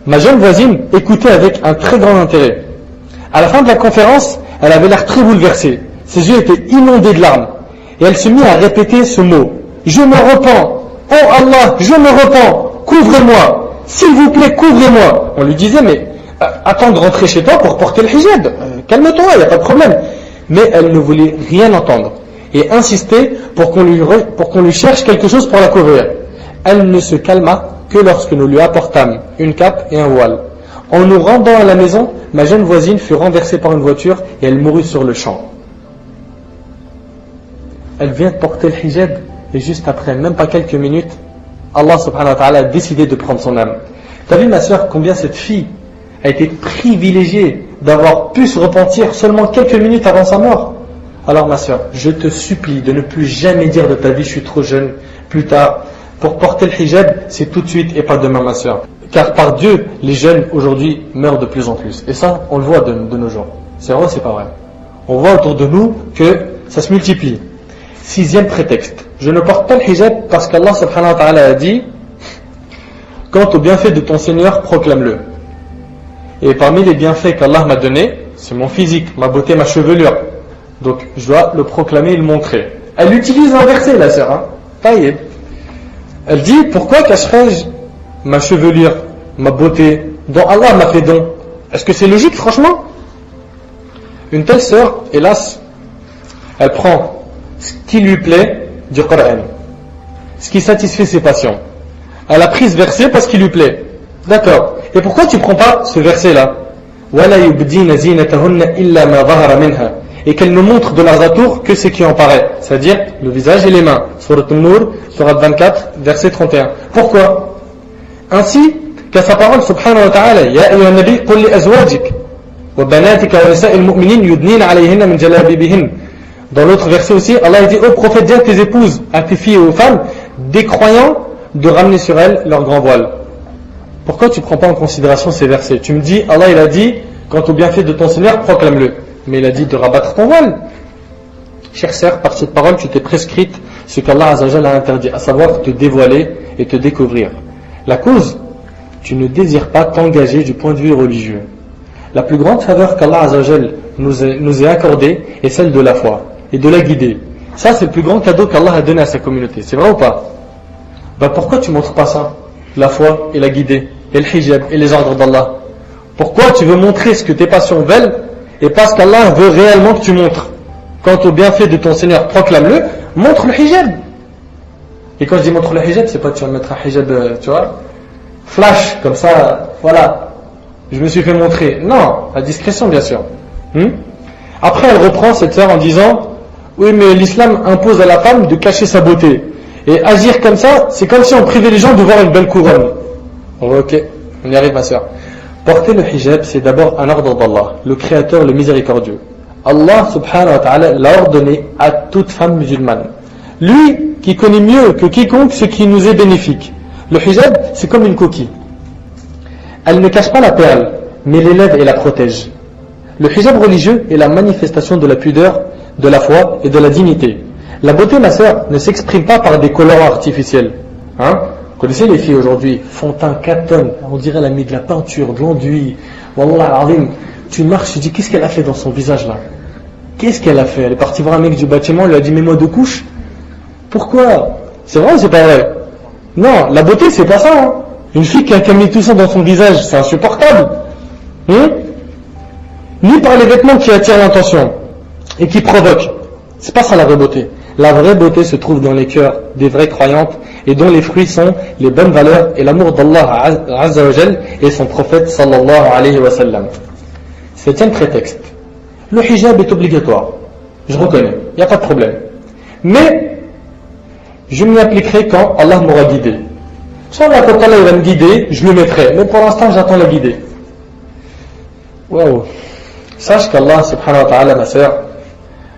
Ma jeune voisine écoutait avec un très grand intérêt. À la fin de la conférence, elle avait l'air très bouleversée. Ses yeux étaient inondés de larmes. Et elle se mit à répéter ce mot. Je me repens. Oh Allah, je me repens. Couvrez-moi. S'il vous plaît, couvrez-moi. On lui disait, mais attends de rentrer chez toi pour porter le hijab. Calme-toi, il n'y a pas de problème. Mais elle ne voulait rien entendre. Et insistait pour qu'on lui cherche quelque chose pour la couvrir. Elle ne se calma que lorsque nous lui apportâmes une cape et un voile. En nous rendant à la maison, ma jeune voisine fut renversée par une voiture et elle mourut sur le champ. Elle vient de porter le hijab et juste après, même pas quelques minutes, Allah subhanahu wa ta'ala a décidé de prendre son âme. T'as vu ma soeur combien cette fille a été privilégiée d'avoir pu se repentir seulement quelques minutes avant sa mort? Alors ma soeur, je te supplie de ne plus jamais dire de ta vie, je suis trop jeune, plus tard. Pour porter le hijab, c'est tout de suite et pas demain ma soeur. Car par Dieu, les jeunes aujourd'hui meurent de plus en plus. Et ça, on le voit de nos jours. C'est vrai ou c'est pas vrai? On voit autour de nous que ça se multiplie. 6e prétexte. Je ne porte pas le hijab parce qu'Allah subhanahu wa ta'ala a dit, quant au bienfait de ton Seigneur, proclame-le. Et parmi les bienfaits qu'Allah m'a donnés, c'est mon physique, ma beauté, ma chevelure. Donc je dois le proclamer et le montrer. Elle utilise un verset la sœur, hein. Taïeb. Elle dit, pourquoi cacherais-je ma chevelure, ma beauté, dont Allah m'a fait don? Est-ce que c'est logique franchement? Une telle sœur, hélas, elle prend ce qui lui plaît du Coran, ce qui satisfait ses passions. Elle a pris ce verset parce qu'il lui plaît. D'accord. Et pourquoi tu ne prends pas ce verset-là? Et qu'elle ne montre de leurs atours que ce qui en paraît, c'est-à-dire le visage et les mains. Surat An-Nur, Surat 24, verset 31. Pourquoi? Ainsi qu'à sa parole subhanahu wa ta'ala, Ya ayyuhan nabi, qul li azwajik wa banatika wa nisa'il mu'minin yudnina alayhinna min jalabibihin. Dans l'autre verset aussi, Allah dit, ô prophète, dis à tes épouses, à tes filles et aux femmes, des croyants, de ramener sur elles leur grand voile. Pourquoi tu ne prends pas en considération ces versets? Tu me dis, Allah il a dit, quant au bienfait de ton Seigneur, proclame-le. Mais il a dit de rabattre ton voile. Chère sœur, par cette parole, tu t'es prescrite ce qu'Allah Azza wa Jalla a interdit, à savoir te dévoiler et te découvrir. La cause, tu ne désires pas t'engager du point de vue religieux. La plus grande faveur qu'Allah Azza wa Jalla nous ait accordée est celle de la foi et de la guider. Ça, c'est le plus grand cadeau qu'Allah a donné à sa communauté. C'est vrai ou pas? Pourquoi tu ne montres pas ça? La foi et la guider, et le hijab et les ordres d'Allah. Pourquoi tu veux montrer ce que tes passions veulent et pas ce qu'Allah veut réellement que tu montres? Quant au bienfait de ton Seigneur, proclame-le, montre le hijab. Et quand je dis montre le hijab, c'est pas tu vas mettre un hijab, tu vois, flash, comme ça, voilà, je me suis fait montrer. Non, à discrétion, bien sûr. Après, elle reprend cette sœur en disant, oui, mais l'islam impose à la femme de cacher sa beauté. Et agir comme ça, c'est comme si on privait les gens de voir une belle couronne. Ok, on y arrive, ma sœur. Porter le hijab, c'est d'abord un ordre d'Allah, le Créateur, le Miséricordieux. Allah subhanahu wa ta'ala l'a ordonné à toute femme musulmane. Lui qui connaît mieux que quiconque ce qui nous est bénéfique. Le hijab, c'est comme une coquille. Elle ne cache pas la perle, mais l'élève et la protège. Le hijab religieux est la manifestation de la pudeur, de la foi et de la dignité. La beauté, ma sœur, ne s'exprime pas par des colorants artificiels. Vous connaissez les filles aujourd'hui, fond de teint 4 tonnes, on dirait elle a mis de la peinture, de l'enduit. Wallah al-azim, tu marches, tu dis qu'est-ce qu'elle a fait dans son visage là? Qu'est-ce qu'elle a fait? Elle est partie voir un mec du bâtiment, il lui a dit mets-moi 2 couches. Pourquoi? C'est vrai ou c'est pas vrai? Non, la beauté c'est pas ça. Une fille qui a mis tout ça dans son visage, c'est insupportable. Ni par les vêtements qui attirent l'attention et qui provoquent. C'est pas ça la vraie beauté. La vraie beauté se trouve dans les cœurs des vraies croyantes et dont les fruits sont les bonnes valeurs et l'amour d'Allah Azza wa Jal et son prophète sallallahu alayhi wa sallam. Septième prétexte. Le hijab est obligatoire. Je reconnais, il n'y a pas de problème. Mais je m'y appliquerai quand Allah m'aura guidé. Inch'Allah, quand Allah va me guider, je le mettrai. Mais pour l'instant, j'attends la guidée. Waouh. Sache qu'Allah subhanahu wa ta'ala, ma sœur,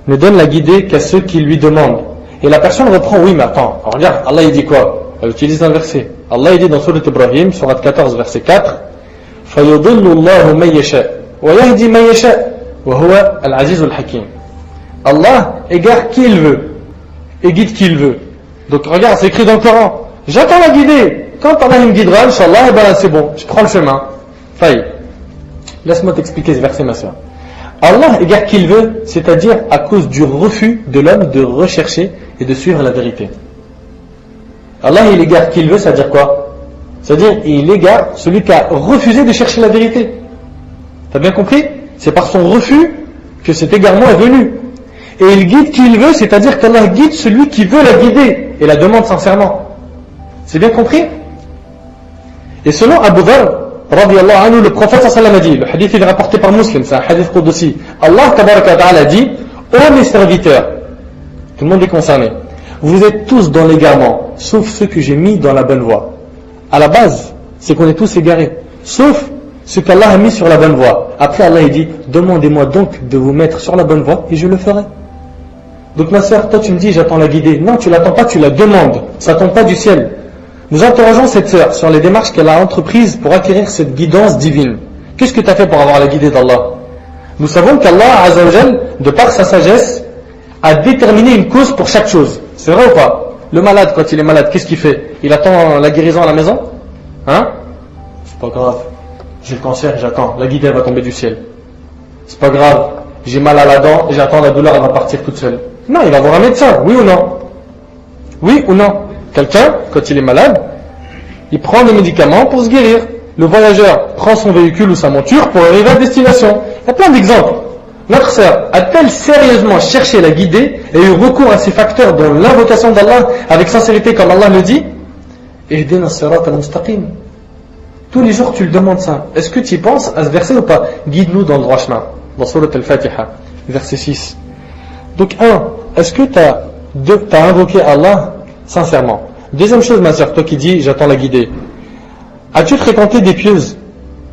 ne donne la guidée qu'à ceux qui lui demandent. Et la personne reprend, oui, mais attends, regarde, Allah il dit quoi? Elle utilise un verset. Allah il dit dans Surat Ibrahim, Surat 14, verset 4, فَيُضِلُّ اللَّهُ مَن يَشَاءُ وَيَهْدِي مَن يَشَاءُ وَهُوَ الْعَزِيزُ الْحَكِيمُ. Allah égare qui il veut et guide qui il veut. Donc regarde, c'est écrit dans le Coran. J'attends la guidée. Quand Allah me guidera, Inch'Allah, et ben c'est bon, je prends le chemin. Faille. Laisse-moi t'expliquer ce verset, ma soeur. Allah égare qui il veut, c'est-à-dire à cause du refus de l'homme de rechercher et de suivre la vérité. Allah il égare qui il veut, c'est-à-dire quoi? C'est-à-dire il égare celui qui a refusé de chercher la vérité. T'as bien compris? C'est par son refus que cet égarement est venu. Et il guide qui il veut, c'est-à-dire qu'Allah guide celui qui veut la guider et la demande sincèrement. C'est bien compris? Et selon Abu Dharr, radiyallahu anhu, le prophète sallallahu alayhi wa sallam a dit, le hadith il est rapporté par Muslim, c'est un hadith qudsi. Allah tabaraka wa ta'ala dit, ô mes serviteurs, tout le monde est concerné, vous êtes tous dans l'égarement, sauf ceux que j'ai mis dans la bonne voie. À la base, c'est qu'on est tous égarés, sauf ceux qu'Allah a mis sur la bonne voie. Après Allah il dit, demandez-moi donc de vous mettre sur la bonne voie et je le ferai. Donc ma soeur, toi tu me dis j'attends la guidée. Non, tu l'attends pas, tu la demandes. Ça tombe pas du ciel. Nous interrogeons cette sœur sur les démarches qu'elle a entreprises pour acquérir cette guidance divine. Qu'est-ce que tu as fait pour avoir la guidée d'Allah? Nous savons qu'Allah Azza wa Jal, de par sa sagesse, a déterminé une cause pour chaque chose. C'est vrai ou pas? Le malade, quand il est malade, qu'est-ce qu'il fait? Il attend la guérison à la maison? C'est pas grave. J'ai le cancer, j'attends. La guidée elle va tomber du ciel. C'est pas grave. J'ai mal à la dent, j'attends la douleur, elle va partir toute seule. Non, il va voir un médecin, oui ou non? Oui ou non? Quelqu'un, quand il est malade, il prend des médicaments pour se guérir. Le voyageur prend son véhicule ou sa monture pour arriver à destination. Il y a plein d'exemples. Notre sœur a-t-elle sérieusement cherché la guidée et eu recours à ces facteurs dans l'invocation d'Allah avec sincérité comme Allah le dit? Ihdina as-sirata al-mustaqim. Tous les jours tu le demandes ça. Est-ce que tu y penses à ce verset ou pas? Guide-nous dans le droit chemin. Dans Surat al-Fatiha, verset 6. Donc est-ce que tu as invoqué Allah sincèrement? Deuxième chose, ma soeur, toi qui dis j'attends la guidée. As-tu fréquenté des pieuses,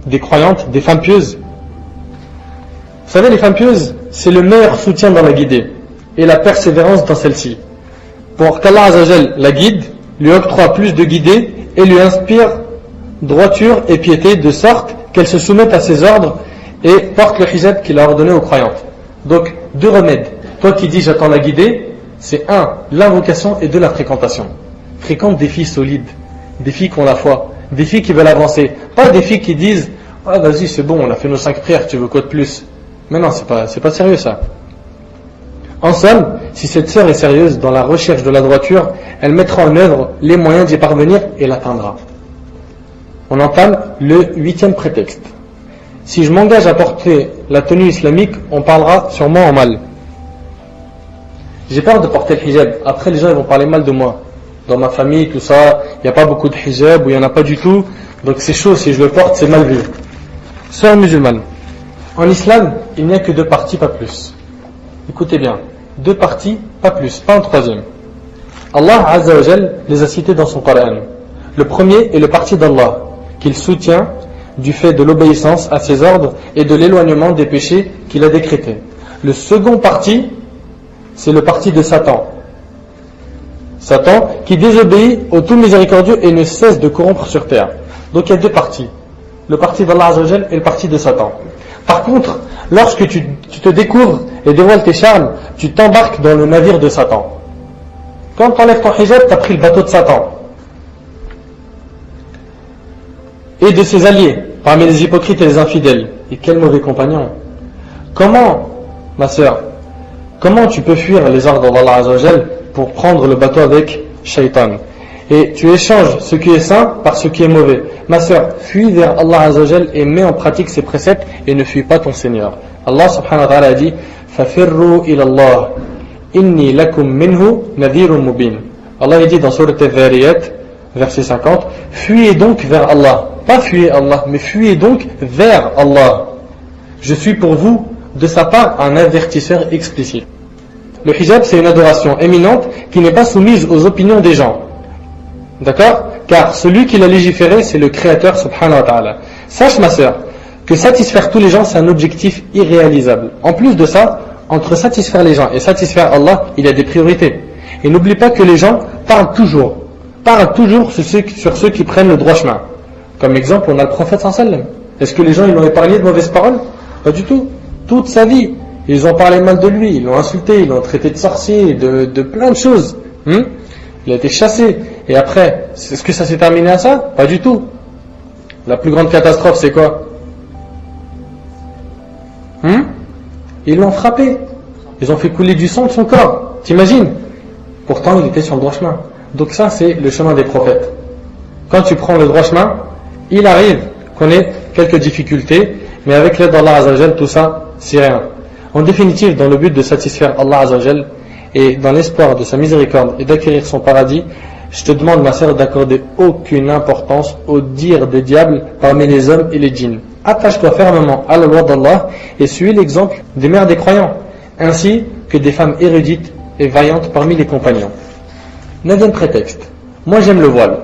des croyantes, des femmes pieuses? Vous savez, les femmes pieuses, c'est le meilleur soutien dans la guidée et la persévérance dans celle-ci. Pour qu'Allah Azza wa Jal la guide, lui octroie plus de guidée et lui inspire droiture et piété de sorte qu'elle se soumette à ses ordres et porte le hijab qu'il a ordonné aux croyantes. Donc, 2 remèdes. Toi qui dis j'attends la guidée, c'est 1, l'invocation et 2, la fréquentation. Fréquente des filles solides, des filles qui ont la foi, des filles qui veulent avancer. Pas des filles qui disent ah vas-y c'est bon, on a fait nos 5 prières, tu veux quoi de plus? Mais non, c'est pas sérieux ça. En somme, si cette sœur est sérieuse dans la recherche de la droiture, elle mettra en œuvre les moyens d'y parvenir et l'atteindra. On entame le 8e prétexte. Si je m'engage à porter la tenue islamique, on parlera sur moi en mal. J'ai peur de porter le hijab. Après, les gens ils vont parler mal de moi. dans ma famille, tout ça, il n'y a pas beaucoup de hijab, ou il n'y en a pas du tout, donc c'est chaud, si je le porte, c'est mal vu. Sœur musulmane, en islam, il n'y a que 2 parties, pas plus. Écoutez bien, 2 parties, pas plus, pas un troisième. Allah Azza wa Jal les a cités dans son Coran. Le premier est le parti d'Allah, qu'il soutient du fait de l'obéissance à ses ordres et de l'éloignement des péchés qu'il a décrétés. Le second parti, c'est le parti de Satan. Satan qui désobéit au tout miséricordieux et ne cesse de corrompre sur terre. Donc il y a 2 parties. Le parti d'Allah Azza wa Jal et le parti de Satan. Par contre, lorsque tu te découvres et dévoiles tes charmes, tu t'embarques dans le navire de Satan. Quand tu enlèves ton hijab, tu as pris le bateau de Satan. Et de ses alliés, parmi les hypocrites et les infidèles. Et quel mauvais compagnon. Comment, ma sœur, comment tu peux fuir les ordres d'Allah Azza wa Jal pour prendre le bateau avec Shaitan? Et tu échanges ce qui est sain par ce qui est mauvais. Ma sœur, fuis vers Allah Azza wa Jal et mets en pratique ses préceptes et ne fuis pas ton Seigneur. Allah subhanahu wa ta'ala a dit فَفِرُّوا إِلَى اللَّهِ إِنِّي لَكُمْ مِنْهُ نَذِيرٌ مُبِينٌ. Allah a dit dans Surat Al-Dhariyat, verset 50, fuyez donc vers Allah. Pas fuyez Allah, mais fuyez donc vers Allah. Je suis pour vous, de sa part, un avertisseur explicite. Le hijab, c'est une adoration éminente qui n'est pas soumise aux opinions des gens. D'accord? Car celui qui l'a légiféré, c'est le Créateur subhanahu wa ta'ala. Sache, ma sœur, que satisfaire tous les gens, c'est un objectif irréalisable. En plus de ça, entre satisfaire les gens et satisfaire Allah, il y a des priorités. Et n'oublie pas que les gens parlent toujours sur ceux qui prennent le droit chemin. Comme exemple, on a le prophète sallallahu alayhi wa sallam. Est-ce que les gens ils l'ont épargné de mauvaises paroles? Pas du tout. Toute sa vie, ils ont parlé mal de lui, ils l'ont insulté, ils l'ont traité de sorcier, de plein de choses. Il a été chassé. Et après, est-ce que ça s'est terminé à ça? Pas du tout. La plus grande catastrophe, c'est quoi? Ils l'ont frappé. Ils ont fait couler du sang de son corps. T'imagines? Pourtant, il était sur le droit chemin. Donc ça, c'est le chemin des prophètes. Quand tu prends le droit chemin, il arrive qu'on ait quelques difficultés, mais avec l'aide d'Allah Azza wa Jal, tout ça, c'est rien. En définitive, dans le but de satisfaire Allah Azza wa Jal et dans l'espoir de sa miséricorde et d'acquérir son paradis, je te demande, ma sœur, d'accorder aucune importance au dire des diables parmi les hommes et les djinns. Attache-toi fermement à la loi d'Allah et suis l'exemple des mères des croyants, ainsi que des femmes érudites et vaillantes parmi les compagnons. 9e prétexte. Moi j'aime le voile.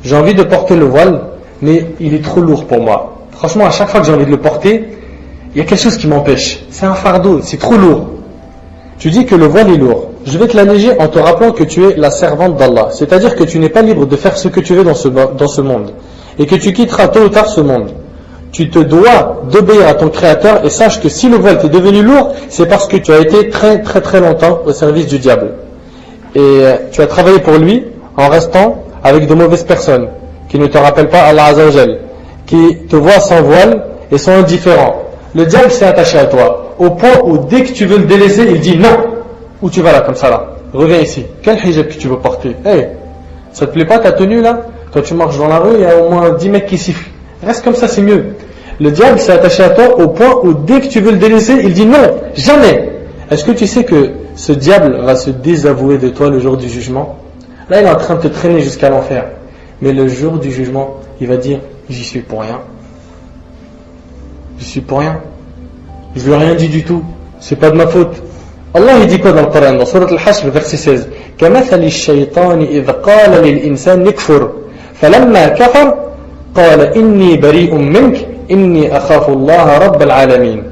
J'ai envie de porter le voile, mais il est trop lourd pour moi. Franchement, à chaque fois que j'ai envie de le porter, il y a quelque chose qui m'empêche. C'est un fardeau, c'est trop lourd. Tu dis que le voile est lourd. Je vais te l'alléger en te rappelant que tu es la servante d'Allah. C'est-à-dire que tu n'es pas libre de faire ce que tu veux dans ce monde. Et que tu quitteras tôt ou tard ce monde. Tu te dois d'obéir à ton Créateur et sache que si le voile t'est devenu lourd, c'est parce que tu as été très très très longtemps au service du diable. Et tu as travaillé pour lui en restant avec de mauvaises personnes qui ne te rappellent pas Allah Azza wa Jal, qui te voient sans voile et sont indifférents. Le diable s'est attaché à toi au point où dès que tu veux le délaisser, il dit non. Où tu vas là, comme ça là? Reviens ici. Quel hijab que tu veux porter? Ça te plaît pas ta tenue là? Quand tu marches dans la rue, il y a au moins 10 mecs qui sifflent. Reste comme ça, c'est mieux. Le diable s'est attaché à toi au point où dès que tu veux le délaisser, il dit non, jamais. Est-ce que tu sais que ce diable va se désavouer de toi le jour du jugement? Là, il est en train de te traîner jusqu'à l'enfer. Mais le jour du jugement, il va dire, j'y suis pour rien. Je suis pour rien. Je lui ai rien dit du tout. C'est pas de ma faute. Allah il dit quoi dans le Coran, dans Surat Al-Hashr, verset 16? كَمَثَلِ الشَّيْطَانِ إِذْ قَالَ لِلْإِنسَانِ اكْفُرْ فَلَمَّا كَفَرْ قَالَ إِنِّي بَرِيءٌ مِنْكَ إِنِّي أَخَافُ اللَّهَ رَبَّ الْعَالَمِينَ.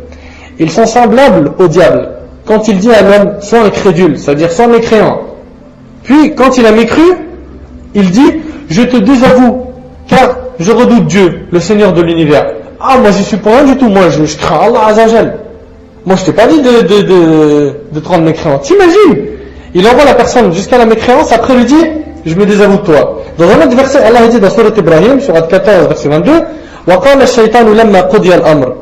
Ils sont semblables au diable quand il dit à l'homme sois incrédule, c'est-à-dire sois mécréant. Puis quand il a mécru, il dit je te désavoue car je redoute Dieu, le Seigneur de l'univers. Ah, moi j'y suis pour rien du tout, moi je crains Allah Azza wa Jal. Moi je t'ai pas dit de te rendre mécréant. T'imagines? Il envoie la personne jusqu'à la mécréance, après lui dit je me désavoue de toi. Dans un autre verset, Allah dit dans Surat Ibrahim, Surat 14, verset 22, وَقَالَ الشَّيْطَانُ لَمَّا قُضِيَ الْأَمْرِ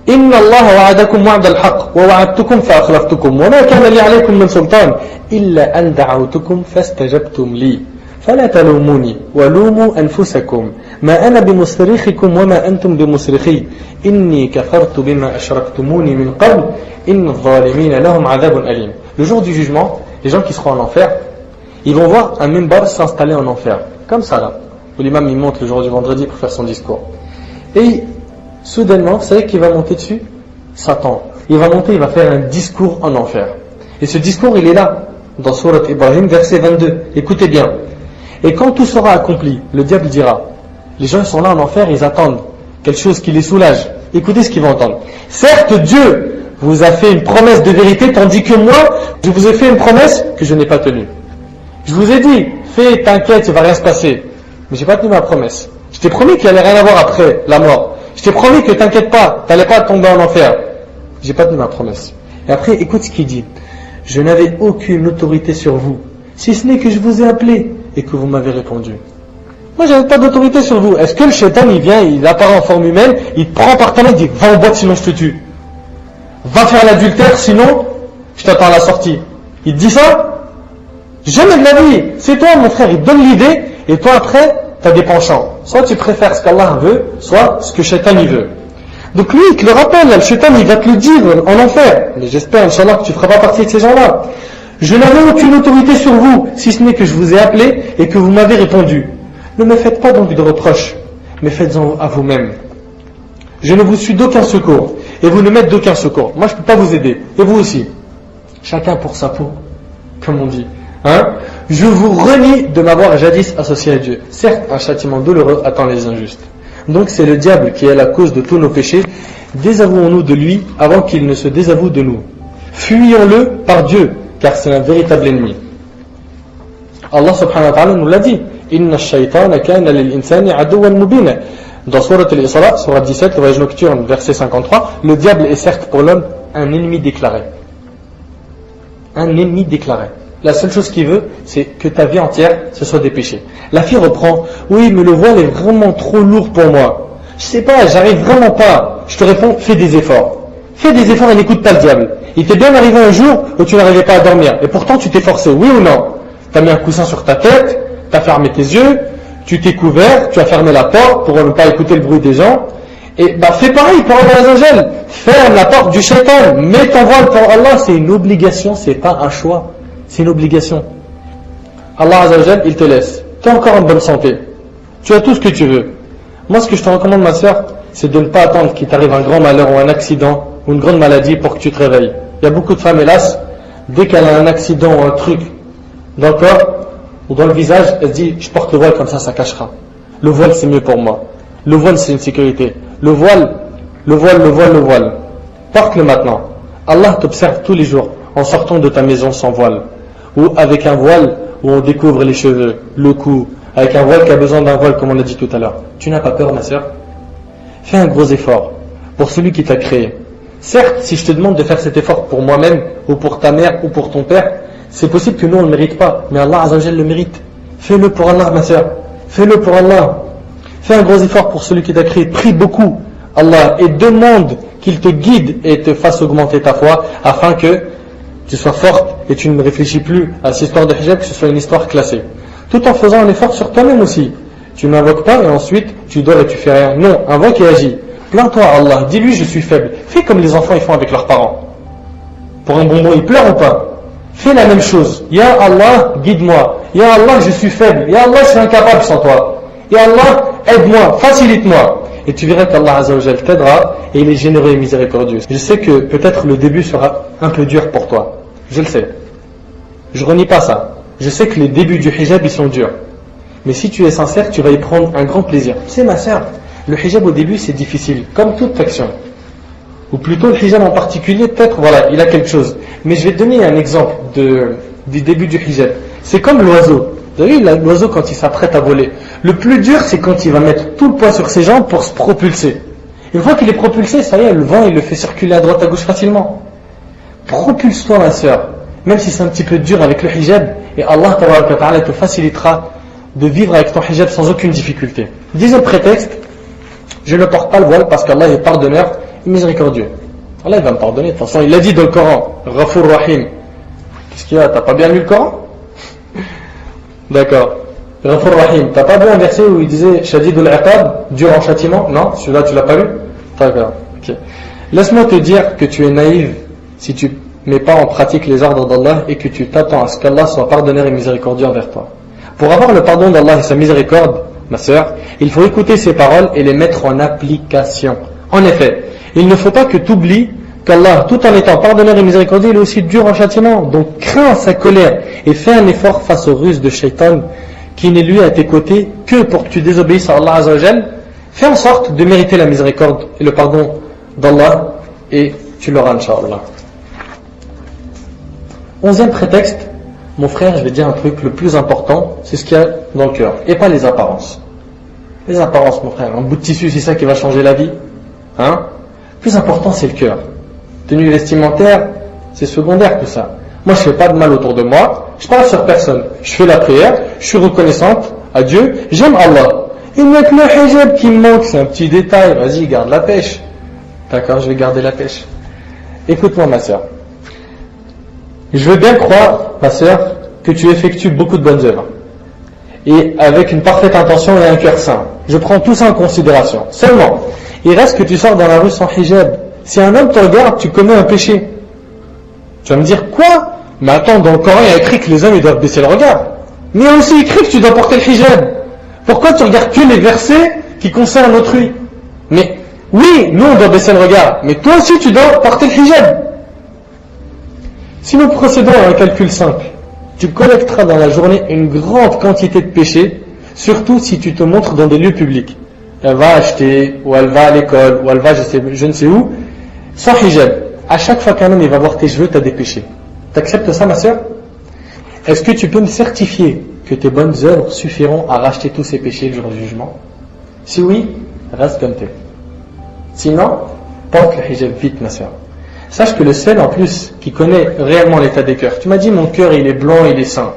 إِنَّ اللَّهَ وَعَدَكُمْ وَعْدَ الْحَقِّ وَوَعَدْتُكُمْ فَأَخْلَفْتُكُمْ وَمَا كَانَ لِي عَلَيْكُمْ مِنْ سُلْطَانٍ إِلَّا أَنْ دَعَوْتُكُمْ فَاسْتَجَبْتُمْ لِي فَلَا تَلُومُونِي وَلُومُوا أَنفُسَكُمْ مَا أَنَا بِمُصْرِخِكُمْ وَمَا أَنْتُمْ بِمُصْرِخِي إِنِّي كَفَرْتُ بِمَا أَشْرَكْتُمُونِي مِنْ قَبْلِ إِنَّ الظَّالِمِينَ لَهُمْ عَذَابٌ أَلِيمٌ. Le jour du jugement, les gens qui seront en enfer, Ils vont voir un minbar s'installer en enfer, comme ça là, où l'imam il monte le jour du vendredi pour faire son discours. Et soudainement, vous savez qui va monter dessus? Satan. Il va monter, il va faire un discours en enfer. Et ce discours, il est là, dans Surat Ibrahim, verset 22. Écoutez bien. Et quand tout sera accompli, le diable dira, les gens sont là en enfer, ils attendent quelque chose qui les soulage. Écoutez ce qu'ils vont entendre. Certes, Dieu vous a fait une promesse de vérité, tandis que moi, je vous ai fait une promesse que je n'ai pas tenue. Je vous ai dit, fais, t'inquiète, il va rien se passer. Mais j'ai pas tenu ma promesse. Je t'ai promis qu'il n'y allait rien avoir après la mort. Je t'ai promis que t'inquiète pas, t'allais pas tomber en enfer. J'ai pas tenu ma promesse. Et après, écoute ce qu'il dit. Je n'avais aucune autorité sur vous, si ce n'est que je vous ai appelé et que vous m'avez répondu. Moi, j'avais pas d'autorité sur vous. Est-ce que le shaitan, il vient, il apparaît en forme humaine, il te prend par ta main, il dit, va en boîte sinon je te tue. Va faire l'adultère sinon, je t'attends à la sortie. Il te dit ça? Jamais de la vie. C'est toi, mon frère, il te donne l'idée, et toi après, tu as des penchants. Soit tu préfères ce qu'Allah veut, soit ce que le shaitan il veut. Donc lui, il te le rappelle, le shaitan, il va te le dire en enfer. Mais j'espère, Inch'Allah, que tu ne feras pas partie de ces gens-là. Je n'avais aucune autorité sur vous, si ce n'est que je vous ai appelé et que vous m'avez répondu. Ne me faites pas donc de reproches, mais faites-en à vous-même. Je ne vous suis d'aucun secours, et vous ne m'êtes d'aucun secours. Moi, je ne peux pas vous aider, et vous aussi. Chacun pour sa peau, comme on dit. Je vous renie de m'avoir jadis associé à Dieu. Certes, un châtiment douloureux attend les injustes. Donc c'est le diable qui est la cause de tous nos péchés. Désavouons-nous de lui avant qu'il ne se désavoue de nous. Fuyons-le par Dieu, car c'est un véritable ennemi. Allah subhanahu wa ta'ala nous l'a dit. Inna ash-shaytana kana lil-insani aduwwan mubina. Dans Surat al-Isra, Surat 17, le voyage nocturne, verset 53, le diable est certes pour l'homme un ennemi déclaré. Un ennemi déclaré. La seule chose qu'il veut, c'est que ta vie entière, ce soit des péchés. La fille reprend, oui, mais le voile est vraiment trop lourd pour moi. Je sais pas, j'arrive vraiment pas. Je te réponds, fais des efforts. Fais des efforts et n'écoute pas le diable. Il t'est bien arrivé un jour où tu n'arrivais pas à dormir. Et pourtant, tu t'es forcé, oui ou non? Tu as mis un coussin sur ta tête, tu as fermé tes yeux, tu t'es couvert, tu as fermé la porte pour ne pas écouter le bruit des gens. Et fais pareil pour Allah Azzawajal. Ferme la porte du shaitan. Mets ton voile pour Allah. C'est une obligation, c'est pas un choix. C'est une obligation. Allah Azzawajal, il te laisse. Tu es encore en bonne santé. Tu as tout ce que tu veux. Moi, ce que je te recommande, ma sœur, c'est de ne pas attendre qu'il t'arrive un grand malheur ou un accident ou une grande maladie pour que tu te réveilles. Il y a beaucoup de femmes, hélas, dès qu'elle a un accident ou un truc dans le corps ou dans le visage, elle se dit, je porte le voile comme ça cachera. Le voile, c'est mieux pour moi. Le voile, c'est une sécurité. Le voile. Porte-le maintenant. Allah t'observe tous les jours en sortant de ta maison sans voile. Ou avec un voile où on découvre les cheveux, le cou, avec un voile qui a besoin d'un voile comme on l'a dit tout à l'heure. Tu n'as pas peur, ma sœur? Fais un gros effort pour celui qui t'a créé. Certes, si je te demande de faire cet effort pour moi-même, ou pour ta mère, ou pour ton père, c'est possible que nous on ne le mérite pas, mais Allah Azzawajal le mérite. Fais-le pour Allah, ma sœur. Fais-le pour Allah. Fais un gros effort pour celui qui t'a créé. Prie beaucoup Allah et demande qu'il te guide et te fasse augmenter ta foi afin que tu sois forte et tu ne réfléchis plus à cette histoire de hijab, que ce soit une histoire classée. Tout en faisant un effort sur toi-même aussi. Tu n'invoques pas et ensuite tu dors et tu fais rien. Non, invoque et agis. Plains-toi à Allah. Dis-lui je suis faible. Fais comme les enfants ils font avec leurs parents. Pour un bonbon, ils pleurent ou pas? Fais la même chose. Ya Allah, guide-moi. Ya Allah, je suis faible. Ya Allah, je suis incapable sans toi. Ya Allah, aide-moi, facilite-moi. Et tu verras qu'Allah Azzawajal t'aidera et il est généreux et miséricordieux. Je sais que peut-être le début sera un peu dur pour toi. Je le sais. Je renie pas ça. Je sais que les débuts du hijab ils sont durs. Mais si tu es sincère, tu vas y prendre un grand plaisir. Tu sais ma sœur, le hijab au début c'est difficile, comme toute action. Ou plutôt le hijab en particulier, peut-être voilà, il a quelque chose. Mais je vais te donner un exemple du début du hijab. C'est comme l'oiseau. Vous avez vu l'oiseau quand il s'apprête à voler. Le plus dur c'est quand il va mettre tout le poids sur ses jambes pour se propulser. Une fois qu'il est propulsé, ça y est, le vent il le fait circuler à droite à gauche facilement. Propulse-toi ma sœur, même si c'est un petit peu dur avec le hijab, et Allah Ta'ala te facilitera de vivre avec ton hijab sans aucune difficulté. Deuxième prétexte, je ne porte pas le voile parce qu'Allah est pardonneur et miséricordieux. Allah il va me pardonner, de toute façon il l'a dit dans le Coran, Ghafur Rahim. Qu'est-ce qu'il y a, t'as pas bien lu le Coran? D'accord. Ghafur Rahim, t'as pas vu un verset où il disait Shadidul Iqab, dur en châtiment? Non, celui-là tu l'as pas lu? D'accord, ok. Laisse-moi te dire que tu es naïf si tu mais pas en pratique les ordres d'Allah et que tu t'attends à ce qu'Allah soit pardonneur et miséricordieux envers toi. Pour avoir le pardon d'Allah et sa miséricorde, ma sœur, il faut écouter ces paroles et les mettre en application. En effet, il ne faut pas que tu oublies qu'Allah, tout en étant pardonneur et miséricordieux, il est aussi dur en châtiment. Donc crains sa colère et fais un effort face aux ruses de Shaitan qui n'est lui à tes côtés que pour que tu désobéisses à Allah Azza wa Jal. Fais en sorte de mériter la miséricorde et le pardon d'Allah et tu l'auras, Inch'Allah. 11e prétexte, mon frère, je vais dire un truc, le plus important, c'est ce qu'il y a dans le cœur, et pas les apparences. Les apparences, mon frère, un bout de tissu, c'est ça qui va changer la vie. Hein? Le plus important, c'est le cœur. Tenue vestimentaire, c'est secondaire tout ça. Moi, je fais pas de mal autour de moi, je parle sur personne. Je fais la prière, je suis reconnaissante à Dieu, j'aime Allah. Il n'y a que le hijab qui me manque, c'est un petit détail, vas-y, garde la pêche. D'accord, je vais garder la pêche. Écoute-moi, ma sœur. Je veux bien croire, ma sœur, que tu effectues beaucoup de bonnes œuvres. Et avec une parfaite intention et un cœur sain. Je prends tout ça en considération. Seulement, il reste que tu sors dans la rue sans hijab. Si un homme te regarde, tu commets un péché. Tu vas me dire, quoi? Mais attends, dans le Coran, il y a écrit que les hommes, ils doivent baisser le regard. Mais il y a aussi écrit que tu dois porter le hijab. Pourquoi tu regardes que les versets qui concernent autrui? Mais, oui, nous, on doit baisser le regard. Mais toi aussi, tu dois porter le hijab. Si nous procédons à un calcul simple, tu collecteras dans la journée une grande quantité de péchés, surtout si tu te montres dans des lieux publics. Elle va acheter, ou elle va à l'école, ou elle va je ne sais où, sans hijab. À chaque fois qu'un homme il va voir tes cheveux, tu as des péchés. T'acceptes ça, ma sœur? Est-ce que tu peux me certifier que tes bonnes œuvres suffiront à racheter tous ces péchés le jour du jugement? Si oui, reste comme t'es. Sinon, porte le hijab vite, ma sœur. Sache que le seul en plus qui connaît réellement l'état des cœurs, tu m'as dit mon cœur il est blanc, il est sain.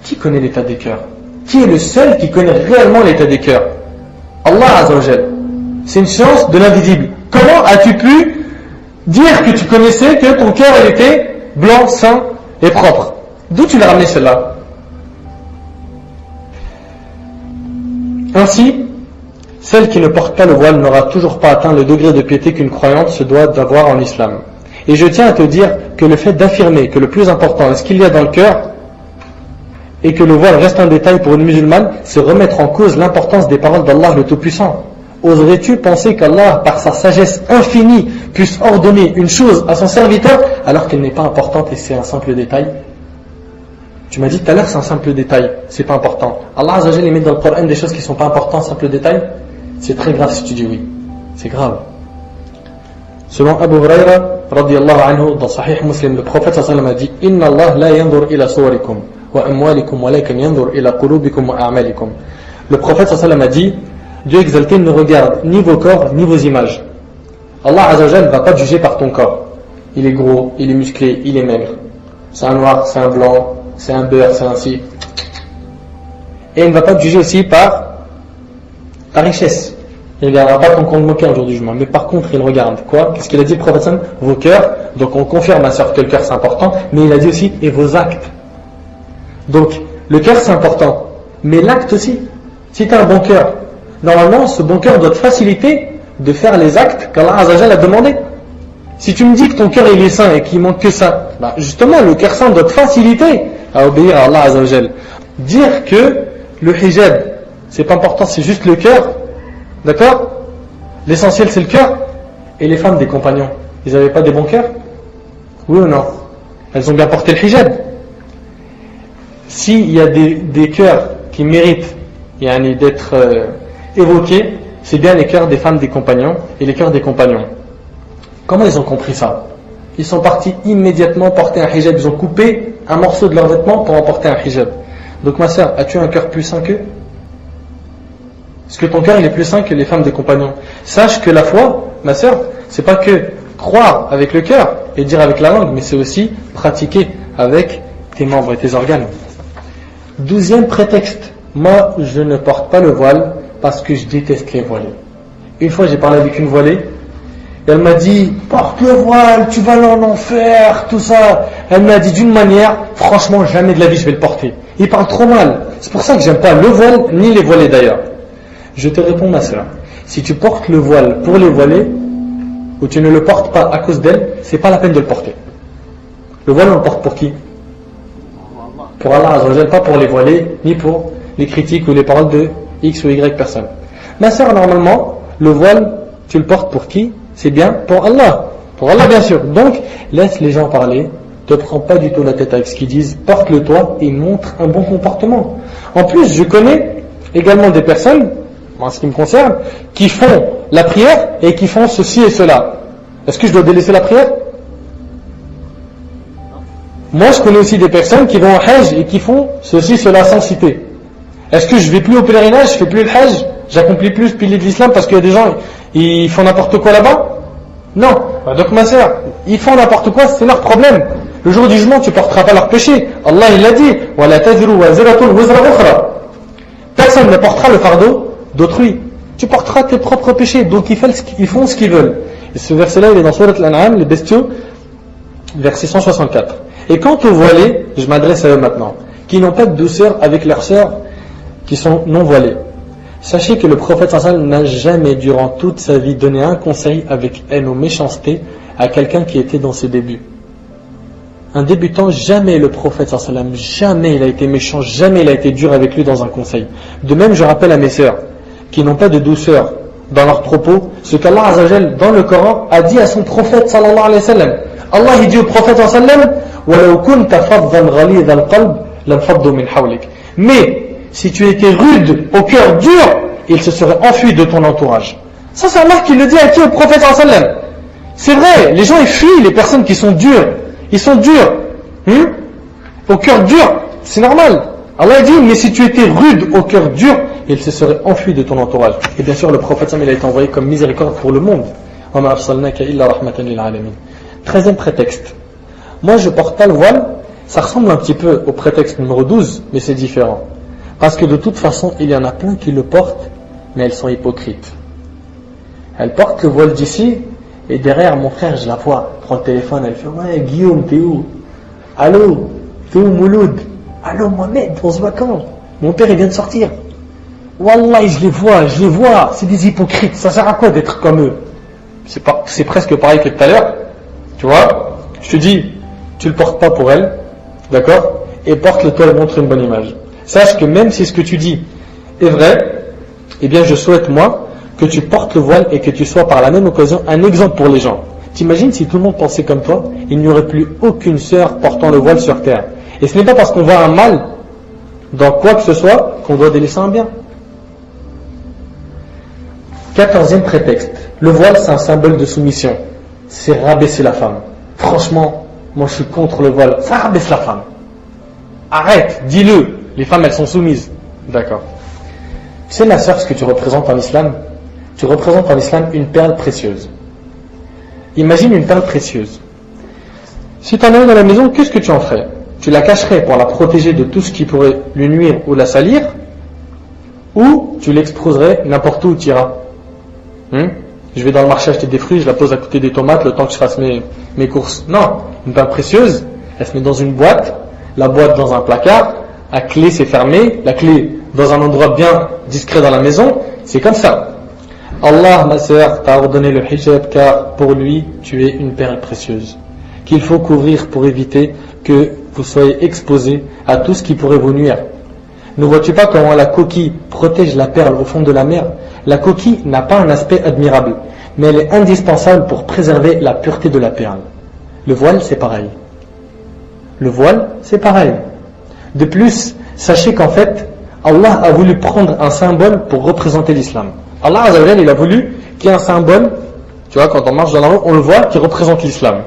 Qui connaît l'état des cœurs? Qui est le seul qui connaît réellement l'état des cœurs? Allah Azza wa Jal. C'est une science de l'invisible. Comment as-tu pu dire que tu connaissais que ton cœur il était blanc, sain et propre? D'où tu l'as ramené celle-là? Ainsi, celle qui ne porte pas le voile n'aura toujours pas atteint le degré de piété qu'une croyante se doit d'avoir en islam. Et je tiens à te dire que le fait d'affirmer que le plus important est ce qu'il y a dans le cœur et que le voile reste un détail pour une musulmane, c'est remettre en cause l'importance des paroles d'Allah le Tout-Puissant. Oserais-tu penser qu'Allah, par sa sagesse infinie, puisse ordonner une chose à son serviteur alors qu'elle n'est pas importante et c'est un simple détail? Tu m'as dit tout à l'heure c'est un simple détail, c'est pas important. Allah Azza wa Jalla met dans le Coran des choses qui sont pas importantes, simple détail. C'est très grave si tu dis oui. C'est grave. Selon Abu Huraira, radiyallahu anhu, dans Sahih Muslim, le prophète sallallahu alayhi wa sallam a dit Inna Allah la yanzur ila suwarikum wa amwalikum walakin yanzur ila qulubikum wa a'malikum. Le prophète sallallahu alayhi wa sallam a dit Dieu exalté ne regarde ni vos corps ni vos images. Allah Azza wa Jalla ne va pas te juger par ton corps. Il est gros, il est musclé, il est maigre. C'est un noir, c'est un blanc, c'est un beurre, c'est un ci. Et il ne va pas te juger aussi par ta richesse. Il ne regardera pas ton compte bancaire aujourd'hui, mais par contre il regarde quoi? Qu'est-ce qu'il a dit le prophète? Vos cœurs. Donc on confirme ma soeur que le cœur c'est important, mais il a dit aussi et vos actes. Donc le cœur c'est important, mais l'acte aussi. Si tu as un bon cœur, normalement ce bon cœur doit te faciliter de faire les actes qu'Allah Azza wa Jalla a demandé. Si tu me dis que ton cœur il est sain et qu'il manque que ça, justement le cœur sain doit te faciliter à obéir à Allah Azza wa Jalla. Dire que le hijab c'est pas important, c'est juste le cœur. D'accord? L'essentiel c'est le cœur. Et les femmes des compagnons, ils n'avaient pas des bons cœurs? Oui ou non? Elles ont bien porté le hijab. S'il y a des cœurs qui méritent d'être évoqués, c'est bien les cœurs des femmes des compagnons et les cœurs des compagnons. Comment ils ont compris ça? Ils sont partis immédiatement porter un hijab. Ils ont coupé un morceau de leur vêtement pour en porter un hijab. Donc ma sœur, as-tu un cœur plus sain qu'eux? Est-ce que ton cœur il est plus sain que les femmes des compagnons? Sache que la foi, ma sœur, c'est pas que croire avec le cœur et dire avec la langue, mais c'est aussi pratiquer avec tes membres et tes organes. 12e prétexte. Moi, je ne porte pas le voile parce que je déteste les voilés. Une fois, j'ai parlé avec une voilée. Et elle m'a dit, porte le voile, tu vas aller en enfer, tout ça. Elle m'a dit d'une manière, franchement, jamais de la vie je vais le porter. Il parle trop mal. C'est pour ça que j'aime pas le voile, ni les voilés d'ailleurs. Je te réponds, ma sœur. Si tu portes le voile pour les voilés, ou tu ne le portes pas à cause d'elle, c'est pas la peine de le porter. Le voile, on le porte pour qui? Pour Allah Azzawajal, pas pour les voilés, ni pour les critiques ou les paroles de X ou Y personnes. Ma sœur, normalement, le voile, tu le portes pour qui? C'est bien pour Allah. Pour Allah, bien sûr. Donc, laisse les gens parler. Ne te prends pas du tout la tête avec ce qu'ils disent. Porte-le toi et montre un bon comportement. En plus, je connais également des personnes, en ce qui me concerne, qui font la prière et qui font ceci et cela. Est-ce que je dois délaisser la prière? Moi, je connais aussi des personnes qui vont au Hajj et qui font ceci, cela sans citer. Est-ce que je vais plus au pèlerinage, je fais plus le Hajj, j'accomplis plus le pilier de l'islam parce qu'il y a des gens, ils font n'importe quoi là-bas? Non. Donc ma sœur, ils font n'importe quoi, c'est leur problème. Le jour du jugement, tu ne porteras pas leur péché. Allah, il l'a dit. Personne ne portera le fardeau d'autrui. Tu porteras tes propres péchés. Donc ils font ce qu'ils veulent. Et ce verset-là, il est dans Surat Al-An'am, les bestiaux, verset 164. Et quant aux voilés, je m'adresse à eux maintenant, qui n'ont pas de douceur avec leurs sœurs qui sont non voilées. Sachez que le prophète sallallahu alayhi wa sallam n'a jamais, durant toute sa vie, donné un conseil avec haine ou méchanceté à quelqu'un qui était dans ses débuts. Un débutant, jamais le prophète sallallahu alayhi wa sallam, jamais il a été méchant, jamais il a été dur avec lui dans un conseil. De même, je rappelle à mes sœurs, qui n'ont pas de douceur dans leurs propos, ce qu'Allah Azza wa Jal, dans le Coran, a dit à son prophète sallallahu alayhi wa sallam. Allah, il dit au prophète sallallahu alayhi wa sallam, mais si tu étais rude, au cœur dur, il se serait enfui de ton entourage. Ça, c'est Allah qui le dit à qui? Au prophète sallallahu alayhi wa sallam. C'est vrai, les gens ils fuient les personnes qui sont dures. Ils sont durs. Au cœur dur, c'est normal. Allah dit, mais si tu étais rude au cœur dur, il se serait enfui de ton entourage. Et bien sûr, le prophète sallallahu alayhi wa sallam, il a été envoyé comme miséricorde pour le monde. 13e prétexte. Moi, je porte pas le voile. Ça ressemble un petit peu au prétexte numéro 12, mais c'est différent. Parce que de toute façon, il y en a plein qui le portent, mais elles sont hypocrites. Elles portent le voile d'ici, et derrière, mon frère, je la vois, prend le téléphone, elle fait, ouais, Guillaume, t'es où? Allô, t'es où, Mouloud? Allô, Mohamed, on se voit quand? Mon père, il vient de sortir. Wallah, je les vois, c'est des hypocrites. Ça sert à quoi d'être comme eux? C'est presque pareil que tout à l'heure. Tu vois? Je te dis, tu le portes pas pour elle, d'accord? Et porte-le toi et montre une bonne image. Sache que même si ce que tu dis est vrai, eh bien je souhaite moi que tu portes le voile et que tu sois par la même occasion un exemple pour les gens. T'imagines si tout le monde pensait comme toi, il n'y aurait plus aucune sœur portant le voile sur terre. Et ce n'est pas parce qu'on voit un mal dans quoi que ce soit qu'on doit délaisser un bien. 14e prétexte. Le voile, c'est un symbole de soumission. C'est rabaisser la femme. Franchement, moi je suis contre le voile. Ça rabaisse la femme. Arrête, dis-le. Les femmes, elles sont soumises. D'accord. Tu sais, ma sœur, ce que tu représentes en islam? Tu représentes en islam une perle précieuse. Imagine une perle précieuse. Si tu en as une dans la maison, qu'est-ce que tu en ferais? Tu la cacherais pour la protéger de tout ce qui pourrait lui nuire ou la salir, ou tu l'exposerais n'importe où tu iras. Je vais dans le marché acheter des fruits, je la pose à côté des tomates le temps que je fasse mes courses. Non, une perle précieuse, elle se met dans une boîte, la boîte dans un placard, la clé c'est fermé, la clé dans un endroit bien discret dans la maison, c'est comme ça. Allah, ma sœur, t'a ordonné le hijab car pour lui, tu es une perle précieuse qu'il faut couvrir pour éviter que vous soyez exposés à tout ce qui pourrait vous nuire. Ne vois-tu pas comment la coquille protège la perle au fond de la mer? La coquille n'a pas un aspect admirable, mais elle est indispensable pour préserver la pureté de la perle. Le voile, c'est pareil. Le voile, c'est pareil. De plus, sachez qu'en fait, Allah a voulu prendre un symbole pour représenter l'islam. Allah Azza wa Jalla, il a voulu qu'il y ait un symbole, tu vois, quand on marche dans la rue, on le voit, qui représente l'islam.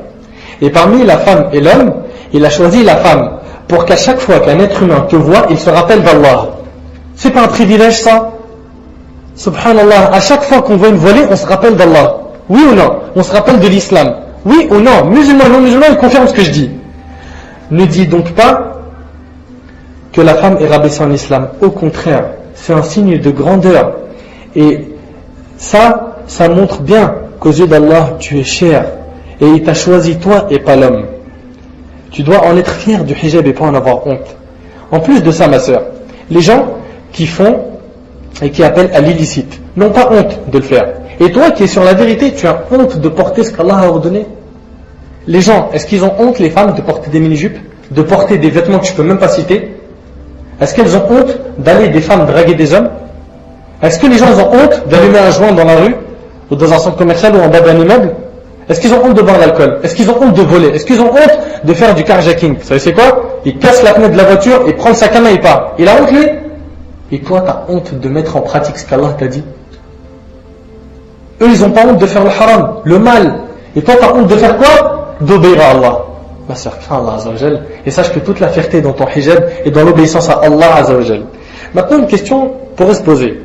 Et parmi la femme et l'homme, il a choisi la femme pour qu'à chaque fois qu'un être humain te voit, il se rappelle d'Allah. C'est pas un privilège ça? Subhanallah, à chaque fois qu'on voit une voilée, on se rappelle d'Allah. Oui ou non? On se rappelle de l'islam. Oui ou non? Musulman, non musulman, il confirme ce que je dis. Ne dis donc pas que la femme est rabaissée en islam. Au contraire, c'est un signe de grandeur. Et ça montre bien qu'aux yeux d'Allah, tu es cher. Et il t'a choisi toi et pas l'homme. Tu dois en être fier du hijab et pas en avoir honte. En plus de ça, ma sœur, les gens qui font et qui appellent à l'illicite n'ont pas honte de le faire. Et toi qui es sur la vérité, tu as honte de porter ce qu'Allah a ordonné. Les gens, est-ce qu'ils ont honte, les femmes, de porter des mini-jupes, de porter des vêtements que je peux même pas citer? Est-ce qu'elles ont honte d'aller des femmes draguer des hommes? Est-ce que les gens ont honte d'allumer un joint dans la rue, ou dans un centre commercial, ou en bas d'un immeuble? Est-ce qu'ils ont honte de boire de l'alcool? Est-ce qu'ils ont honte de voler? Est-ce qu'ils ont honte de faire du carjacking? Vous savez c'est quoi? Il casse la fenêtre de la voiture, il prend sa caméra et il part. Il a honte lui? Et toi t'as honte de mettre en pratique ce qu'Allah t'a dit? Eux ils ont pas honte de faire le haram, le mal. Et toi t'as honte de faire quoi? D'obéir à Allah. Ma soeur, crains Allah Azzawajal et sache que toute la fierté est dans ton hijab et dans l'obéissance à Allah Azzawajal. Maintenant une question pourrait se poser.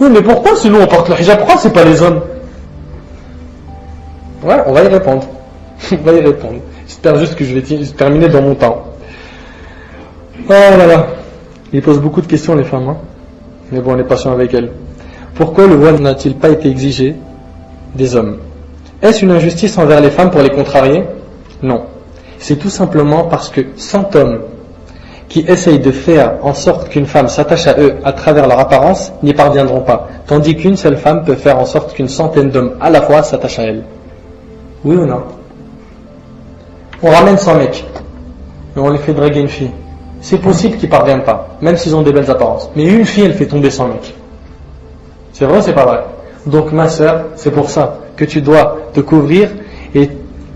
Oui mais pourquoi si nous on porte le hijab, pourquoi c'est pas les hommes? Ouais, on va y répondre. On va y répondre. J'espère juste que je vais terminer dans mon temps. Oh là là. Ils posent beaucoup de questions les femmes, hein. Mais bon, on est patient avec elles. Pourquoi le voile n'a-t-il pas été exigé des hommes? Est-ce une injustice envers les femmes pour les contrarier? Non. C'est tout simplement parce que 100 hommes qui essayent de faire en sorte qu'une femme s'attache à eux à travers leur apparence n'y parviendront pas. Tandis qu'une seule femme peut faire en sorte qu'une centaine d'hommes à la fois s'attachent à elle. Oui ou non? On ramène 100 mecs et on les fait draguer une fille. C'est possible qu'ils ne parviennent pas, même s'ils ont des belles apparences. Mais une fille, elle fait tomber 100 mecs. C'est vrai ou c'est pas vrai? Donc ma soeur, c'est pour ça que tu dois te couvrir et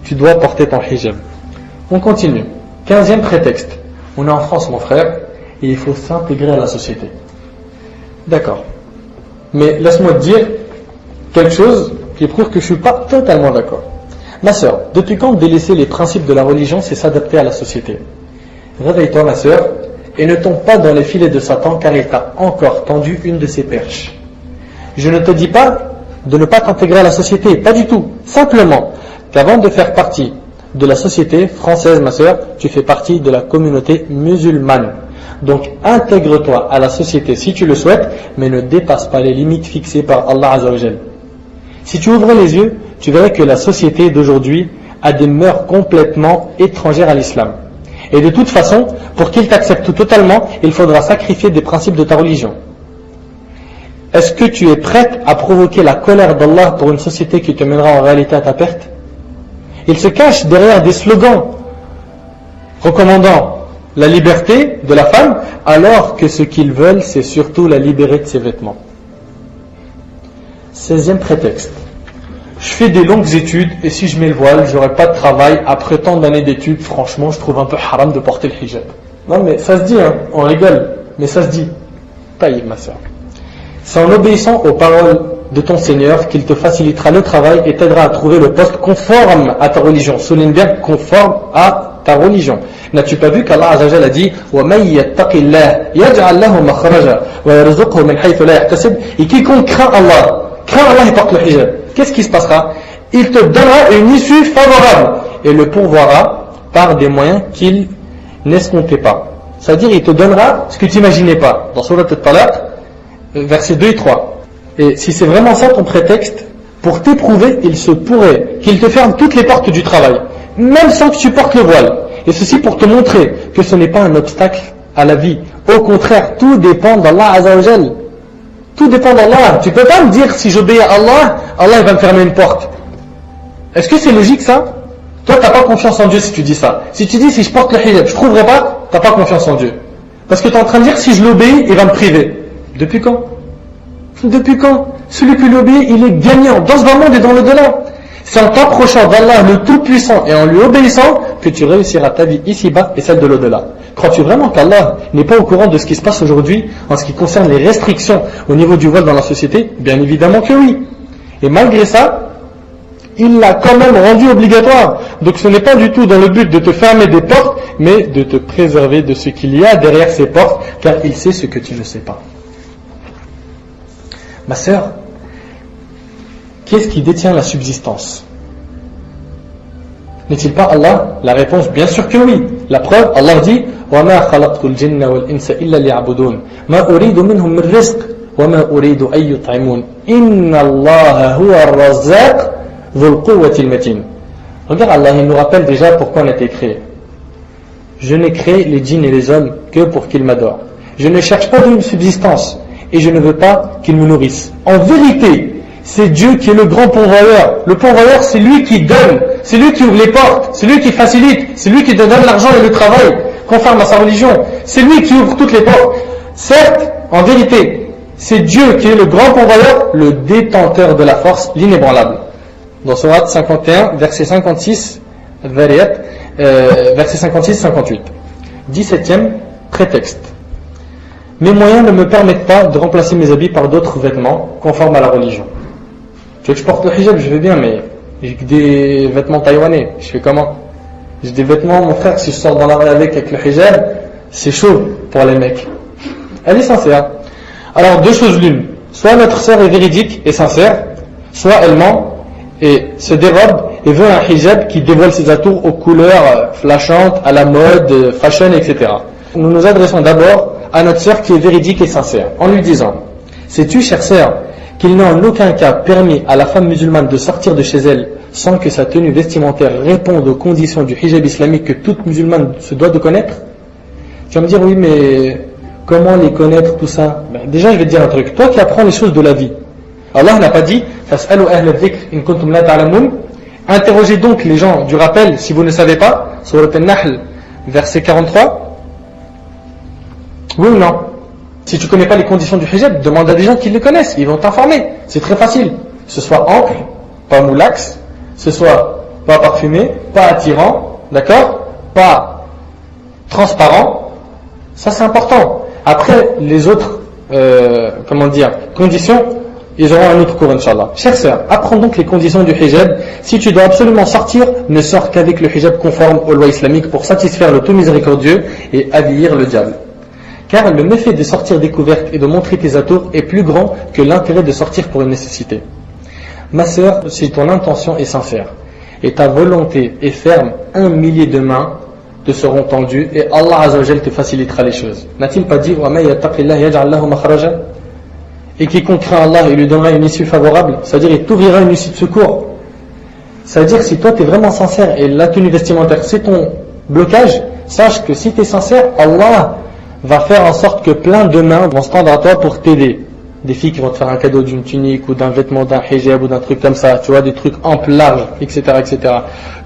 tu dois porter ton hijab. On continue. 15e prétexte. On est en France mon frère et il faut s'intégrer à la société. D'accord. Mais laisse-moi te dire quelque chose qui prouve que je ne suis pas totalement d'accord. Ma sœur, depuis quand délaisser les principes de la religion, c'est s'adapter à la société? Réveille-toi ma sœur, et ne tombe pas dans les filets de Satan, car il t'a encore tendu une de ses perches. Je ne te dis pas de ne pas t'intégrer à la société, pas du tout. Simplement, qu'avant de faire partie de la société française, ma sœur, tu fais partie de la communauté musulmane. Donc intègre-toi à la société si tu le souhaites, mais ne dépasse pas les limites fixées par Allah Azzawajal. Si tu ouvrais les yeux, tu verrais que la société d'aujourd'hui a des mœurs complètement étrangères à l'islam. Et de toute façon, pour qu'il t'accepte totalement, il faudra sacrifier des principes de ta religion. Est-ce que tu es prête à provoquer la colère d'Allah pour une société qui te mènera en réalité à ta perte? Il se cache derrière des slogans recommandant la liberté de la femme, alors que ce qu'ils veulent, c'est surtout la libérer de ses vêtements. 16e prétexte. Je fais des longues études et si je mets le voile, j'aurai pas de travail. Après tant d'années d'études, franchement, je trouve un peu haram de porter le hijab. Non mais ça se dit, hein, on rigole, mais ça se dit. Taïb ma soeur. C'est en obéissant aux paroles de ton Seigneur qu'il te facilitera le travail et t'aidera à trouver le poste conforme à ta religion. Souligne bien, conforme à ta religion. N'as-tu pas vu qu'Allah Azzawajal a dit وَمَنْ يَتَّقِ اللَّهِ يَجْعَلْ لَهُ مَخْرَجًا وَيَرْزُقْهُ مِنْ حَيْثُ لَا يَحْتَسِبُ. Et quiconque craint Allah et porte le hijab, qu'est-ce qui se passera? Il te donnera une issue favorable et le pourvoira par des moyens qu'il n'escomptait pas. C'est-à-dire il te donnera ce que tu n'imaginais pas. Dans Surat Al-Talaq, versets 2 et 3. Et si c'est vraiment ça ton prétexte, pour t'éprouver, il se pourrait qu'il te ferme toutes les portes du travail, même sans que tu portes le voile. Et ceci pour te montrer que ce n'est pas un obstacle à la vie. Au contraire, tout dépend d'Allah Azzawajal. Tout dépend d'Allah. Tu peux pas me dire si j'obéis à Allah, Allah il va me fermer une porte. Est-ce que c'est logique ça? Toi t'as pas confiance en Dieu si tu dis ça. Si tu dis si je porte le hijab, je trouverai pas, t'as pas confiance en Dieu. Parce que tu es en train de dire si je l'obéis, il va me priver. Depuis quand? Depuis quand? Celui qui l'obéit, il est gagnant dans ce bas monde et dans l'au-delà. C'est en t'approchant d'Allah le Tout-Puissant et en lui obéissant que tu réussiras ta vie ici-bas et celle de l'au-delà. Crois-tu vraiment qu'Allah n'est pas au courant de ce qui se passe aujourd'hui en ce qui concerne les restrictions au niveau du voile dans la société? Bien évidemment que oui. Et malgré ça, il l'a quand même rendu obligatoire. Donc ce n'est pas du tout dans le but de te fermer des portes, mais de te préserver de ce qu'il y a derrière ces portes, car il sait ce que tu ne sais pas. Ma sœur, qui est-ce qui détient la subsistance? N'est-il pas Allah? La réponse, bien sûr que oui. La preuve, Allah dit وَمَا خَلَقْتُ الْجِنَّ وَالْإِنسَ إِلَّا لِيَعْبُدُونَ مَا أُرِيدُ مِنْهُمْ مِنْ رِزْقٍ وَمَا أُرِيدُ أَن يُطْعِمُونَ إِنَّ اللَّهَ هُوَ الرَّزَّاقُ ذُو الْقُوَّةِ الْمَتِينَ. Regarde, Allah il nous rappelle déjà pourquoi on a été créé. Je n'ai créé les djinns et les hommes que pour qu'ils m'adorent. Je ne cherche pas d'une subsistance et je ne veux pas qu'ils me nourrissent. En vérité, c'est Dieu qui est le grand pourvoyeur. Le pourvoyeur, c'est lui qui donne, c'est lui qui ouvre les portes, c'est lui qui facilite, c'est lui qui te donne l'argent et le travail, conforme à sa religion. C'est lui qui ouvre toutes les portes. Certes, en vérité, c'est Dieu qui est le grand pourvoyeur, le détenteur de la force, l'inébranlable. Dans Surat 51, verset 56, verset 56-58. 17e prétexte. Mes moyens ne me permettent pas de remplacer mes habits par d'autres vêtements conformes à la religion. Tu veux que je porte le hijab, je veux bien, mais j'ai que des vêtements taïwanais. Je fais comment? J'ai des vêtements, mon frère, si je sors dans la rue avec le hijab, c'est chaud pour les mecs. Elle est sincère. Alors, deux choses l'une. Soit notre sœur est véridique et sincère, soit elle ment et se dérobe et veut un hijab qui dévoile ses atours aux couleurs flashantes, à la mode, fashion, etc. Nous nous adressons d'abord à notre sœur qui est véridique et sincère, en lui disant: sais-tu, chère sœur, qu'il n'est en aucun cas permis à la femme musulmane de sortir de chez elle sans que sa tenue vestimentaire réponde aux conditions du hijab islamique que toute musulmane se doit de connaître? Tu vas me dire: oui, mais comment les connaître, tout ça? Déjà, je vais te dire un truc. Toi qui apprends les choses de la vie, Allah n'a pas dit fas'alu ahla dhikr in kuntum la ta'lamun. Interrogez donc les gens du rappel si vous ne savez pas. Surat An-Nahl, verset 43. Oui ou non? Si tu ne connais pas les conditions du hijab, demande à des gens qui les connaissent, ils vont t'informer. C'est très facile. Ce soit ample, pas moulax, ce soit pas parfumé, pas attirant, d'accord? Pas transparent. Ça, c'est important. Après, les autres conditions, ils auront un autre cours, Inch'Allah. Chère sœur, apprends donc les conditions du hijab. Si tu dois absolument sortir, ne sors qu'avec le hijab conforme aux lois islamiques pour satisfaire le tout miséricordieux et avilir le diable. Car le méfait de sortir découverte et de montrer tes atours est plus grand que l'intérêt de sortir pour une nécessité. Ma sœur, si ton intention est sincère et ta volonté est ferme, 1 millier de mains te seront tendues et Allah Azza wa Jal te facilitera les choses. N'a-t-il pas dit: wa may yattaqillah yaj'al lahu makhraja? Et quiconque craint Allah, il lui donnera une issue favorable, c'est-à-dire il t'ouvrira une issue de secours. C'est-à-dire si toi tu es vraiment sincère et la tenue vestimentaire c'est ton blocage, sache que si tu es sincère, Allah va faire en sorte que plein de mains vont se tendre à toi pour t'aider. Des filles qui vont te faire un cadeau d'une tunique ou d'un vêtement, d'un hijab ou d'un truc comme ça, tu vois, des trucs amples, larges, etc., etc.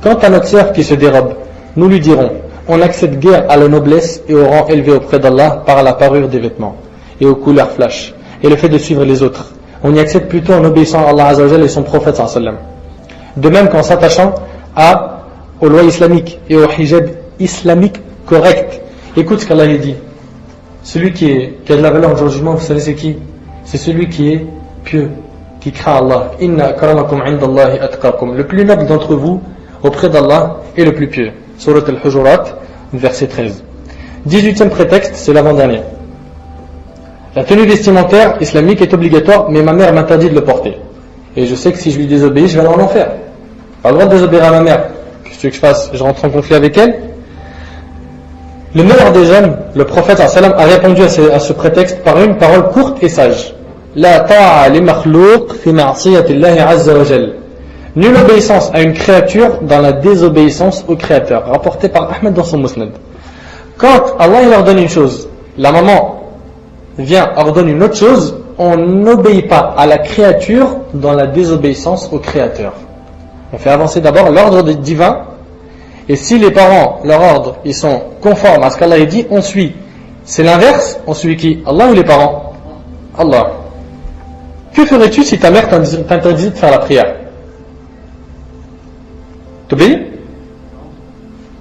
Quant à notre sœur qui se dérobe, nous lui dirons: on n'accède guère à la noblesse et au rang élevé auprès d'Allah par la parure des vêtements et aux couleurs flash et le fait de suivre les autres. On y accède plutôt en obéissant à Allah Azza wa Jalla et son prophète sallallahu alayhi wa sallam. De même qu'en s'attachant aux lois islamiques et au hijab islamique correct. Écoute ce qu'Allah dit. Celui qui a de la valeur au jour du jugement, vous savez c'est qui? C'est celui qui est pieux, qui craint Allah. Inna akramakum indallahi atqakum. Le plus noble d'entre vous auprès d'Allah est le plus pieux. Surat Al-Hujurat, verset 13. 18e prétexte, c'est l'avant-dernier. La tenue vestimentaire islamique est obligatoire, mais ma mère m'interdit de le porter. Et je sais que si je lui désobéis, je vais dans l'enfer. Pas le droit de désobéir à ma mère. Qu'est-ce que tu veux que je fasse? Je rentre en conflit avec elle? Le meilleur des hommes, le prophète sallam, a répondu à ce prétexte par une parole courte et sage. La ta'a li makhlouq fi ma'siyatillahi azza wa jal. Nulle obéissance à une créature dans la désobéissance au créateur. Rapporté par Ahmed dans son Musnad. Quand Allah il ordonne une chose, la maman vient ordonne une autre chose, on n'obéit pas à la créature dans la désobéissance au créateur. On fait avancer d'abord l'ordre divin. Et si les parents, leur ordre, ils sont conformes à ce qu'Allah a dit, on suit. C'est l'inverse, on suit qui? Allah ou les parents? Allah. Que ferais-tu si ta mère t'interdisait de faire la prière? T'obéis?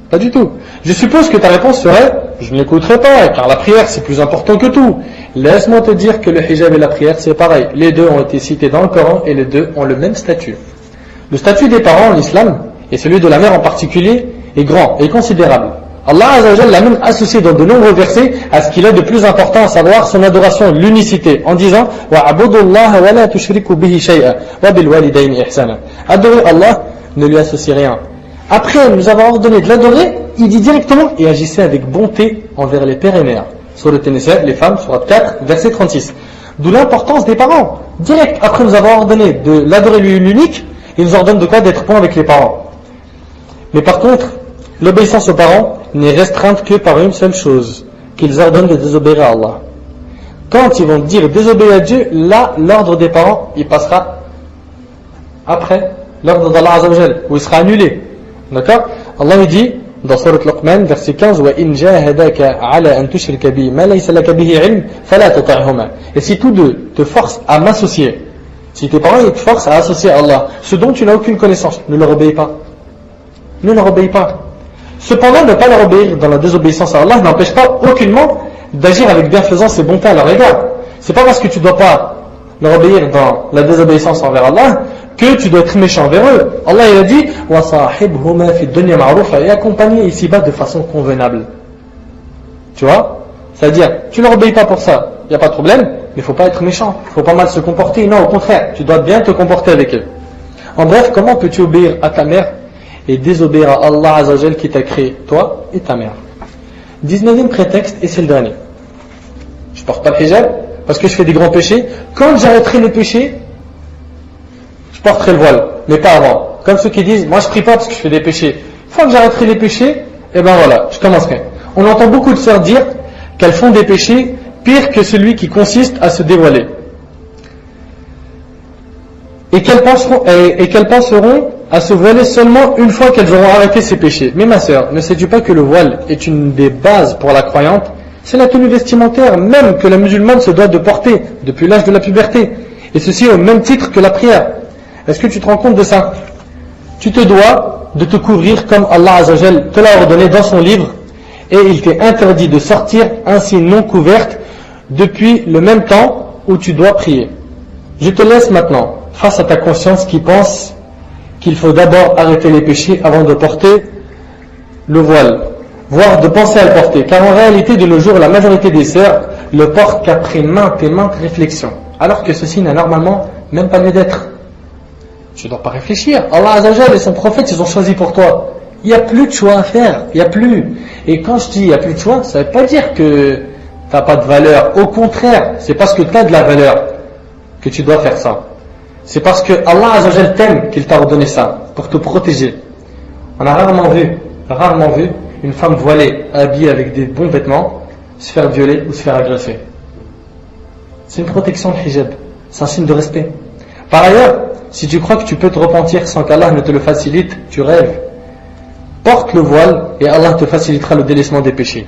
Pas du tout. Je suppose que ta réponse serait: je ne l'écouterai pas, car la prière c'est plus important que tout. Laisse-moi te dire que le hijab et la prière c'est pareil. Les deux ont été cités dans le Coran et les deux ont le même statut. Le statut des parents en islam, et celui de la mère en particulier, est grand et considérable. Allah Azza wa Jalla l'a même associé dans de nombreux versets à ce qu'il a de plus important, à savoir son adoration, l'unicité, en disant وَعَبُدُوا اللَّهَ وَلَا تُشْرِكُوا بِهِ شَيْئًا وَبِالْوَالِدَيْنِ إِحْسَانًا. Adorer Allah, ne lui associez rien. Après nous avoir ordonné de l'adorer, il dit directement: et agissez avec bonté envers les pères et mères. Surat An-Nisa, les femmes, surat 4, verset 36. D'où l'importance des parents. Direct après nous avoir ordonné de l'adorer lui l'unique, il nous ordonne de quoi? D'être bon avec les parents. Mais par contre, l'obéissance aux parents n'est restreinte que par une seule chose, qu'ils ordonnent de désobéir à Allah. Quand ils vont dire désobéir à Dieu, là, l'ordre des parents, il passera après l'ordre d'Allah Azza wa Jal, où il sera annulé. D'accord? Allah il dit dans Surat Luqman, verset 15, وَإِنْ جَاهَدَاكَ عَلَى أَن تُشْرِكَ بِي مَا لَيْسَ لَكَ بِهِ عِلْمٍ فَلَا تُطِعْهُمَا. Et si tous deux te forcent à m'associer, si tes parents ils te forcent à associer à Allah ce dont tu n'as aucune connaissance, ne leur obéis pas. Ne leur obéis pas. Cependant, ne pas leur obéir dans la désobéissance à Allah n'empêche pas aucunement d'agir avec bienfaisance et bonté à leur égard. C'est pas parce que tu dois pas leur obéir dans la désobéissance envers Allah que tu dois être méchant envers eux. Allah il a dit وَصَاحِبْهُمَا فِي الدُّنْيَا مَعْرُوفًا, et accompagner ici-bas de façon convenable. Tu vois? C'est-à-dire, tu leur obéis pas pour ça, il n'y a pas de problème, mais il ne faut pas être méchant, il ne faut pas mal se comporter. Non, au contraire, tu dois bien te comporter avec eux. En bref, comment peux-tu obéir à ta mère et désobéir à Allah Azza wa Jal qui t'a créé, toi et ta mère? 19e prétexte, et c'est le dernier. Je porte pas le hijab parce que je fais des grands péchés. Quand j'arrêterai les péchés, je porterai le voile, mais pas avant. Comme ceux qui disent, moi je prie pas parce que je fais des péchés. Une fois que j'arrêterai les péchés, et ben voilà, je commencerai. On entend beaucoup de sœurs dire qu'elles font des péchés pires que celui qui consiste à se dévoiler. Et qu'elles penseront à se voiler seulement une fois qu'elles auront arrêté ces péchés. Mais ma sœur, ne sais-tu pas que le voile est une des bases pour la croyante? C'est la tenue vestimentaire même que la musulmane se doit de porter depuis l'âge de la puberté. Et ceci au même titre que la prière. Est-ce que tu te rends compte de ça? Tu te dois de te couvrir comme Allah Azza wa Jal te l'a ordonné dans son livre, et il t'est interdit de sortir ainsi non couverte depuis le même temps où tu dois prier. Je te laisse maintenant face à ta conscience qui pense qu'il faut d'abord arrêter les péchés avant de porter le voile, voire de penser à le porter, car en réalité de nos jours la majorité des sœurs le portent qu'après maintes et maintes réflexions, alors que ceci n'a normalement même pas lieu d'être. Tu ne dois pas réfléchir. Allah Azza wa Jal et son prophète ils ont choisi pour toi. Il n'y a plus de choix à faire, il n'y a plus. Et quand je dis il n'y a plus de choix, ça ne veut pas dire que tu n'as pas de valeur. Au contraire, c'est parce que tu as de la valeur que tu dois faire ça. C'est parce que Allah Azza wa Jal t'aime qu'il t'a ordonné ça, pour te protéger. On a rarement vu une femme voilée, habillée avec des bons vêtements, se faire violer ou se faire agresser. C'est une protection de hijab, c'est un signe de respect. Par ailleurs, si tu crois que tu peux te repentir sans qu'Allah ne te le facilite, tu rêves. Porte le voile et Allah te facilitera le délaissement des péchés.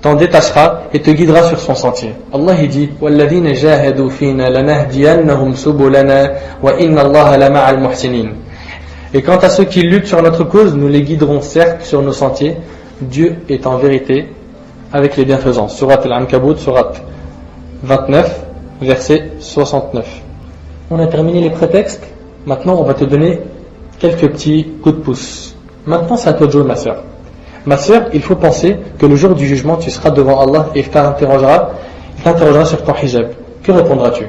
T'en détachera et te guidera sur son sentier. Allah il dit وَالَّذِينَ جَاهَدُوا فِينَا لَنَهْدِيَنَّهُمْ سُبُلَنَا وَإِنَّ اللَّهَ لَمَعَ الْمُحْسِنِينَ. Et quant à ceux qui luttent sur notre cause, nous les guiderons certes sur nos sentiers. Dieu est en vérité avec les bienfaisants. Surat Al-Ankabut, Surat 29, verset 69. On a terminé les prétextes. Maintenant, on va te donner quelques petits coups de pouce. Maintenant, c'est à toi de jouer, ma sœur. Ma sœur, il faut penser que le jour du jugement, tu seras devant Allah et il t'interrogera sur ton hijab. Que répondras-tu?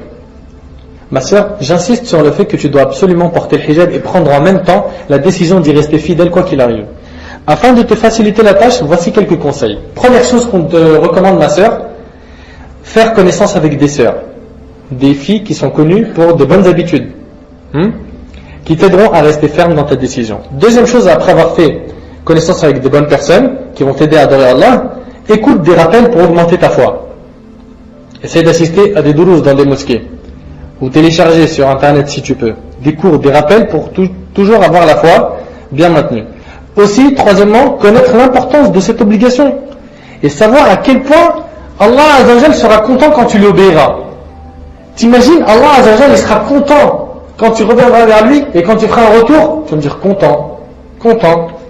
Ma sœur, j'insiste sur le fait que tu dois absolument porter le hijab et prendre en même temps la décision d'y rester fidèle quoi qu'il arrive. Afin de te faciliter la tâche, voici quelques conseils. Première chose qu'on te recommande, ma sœur, faire connaissance avec des sœurs. Des filles qui sont connues pour de bonnes habitudes, qui t'aideront à rester ferme dans ta décision. Deuxième chose, après avoir fait connaissance avec des bonnes personnes qui vont t'aider à adorer Allah, écoute des rappels pour augmenter ta foi. Essaye d'assister à des dourous dans des mosquées, ou télécharger sur internet si tu peux des cours, des rappels pour toujours avoir la foi bien maintenue. Aussi, troisièmement, connaître l'importance de cette obligation et savoir à quel point Allah Azza wa Jal sera content quand tu lui obéiras. T'imagines, Allah Azza wa Jal il sera content quand tu reviendras vers lui et quand tu feras un retour, tu vas me dire content.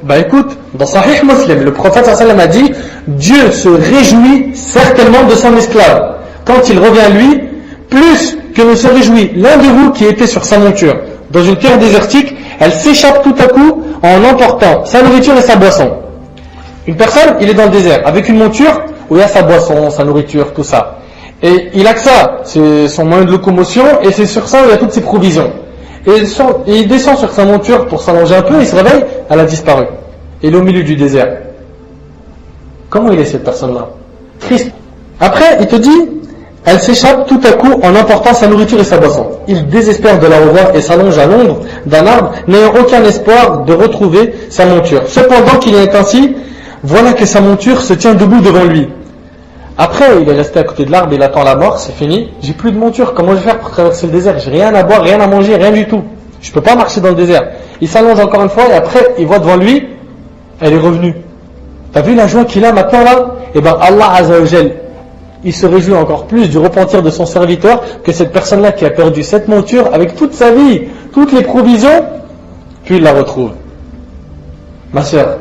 Bah écoute, dans Sahih Muslim, le prophète sallallahu alayhi wa sallam a dit Dieu se réjouit certainement de son esclave quand il revient à lui, plus que ne se réjouit l'un de vous qui était sur sa monture dans une terre désertique, elle s'échappe tout à coup en emportant sa nourriture et sa boisson. Une personne, il est dans le désert avec une monture où il y a sa boisson, sa nourriture, tout ça. Et il a que ça, c'est son moyen de locomotion, et c'est sur ça où il y a toutes ses provisions. Et il descend sur sa monture pour s'allonger un peu, il se réveille, elle a disparu. Il est au milieu du désert. Comment il est cette personne-là? Triste. Après, il te dit, elle s'échappe tout à coup en emportant sa nourriture et sa boisson. Il désespère de la revoir et s'allonge à l'ombre d'un arbre, n'ayant aucun espoir de retrouver sa monture. Cependant qu'il est ainsi, voilà que sa monture se tient debout devant lui. Après, il est resté à côté de l'arbre, il attend la mort, c'est fini. J'ai plus de monture, comment je vais faire pour traverser le désert? J'ai rien à boire, rien à manger, rien du tout. Je peux pas marcher dans le désert. Il s'allonge encore une fois et après il voit devant lui, elle est revenue. T'as vu la joie qu'il a maintenant là? Et ben Allah Azza wa Jal, il se réjouit encore plus du repentir de son serviteur que cette personne-là qui a perdu cette monture avec toute sa vie, toutes les provisions, puis il la retrouve. Ma sœur,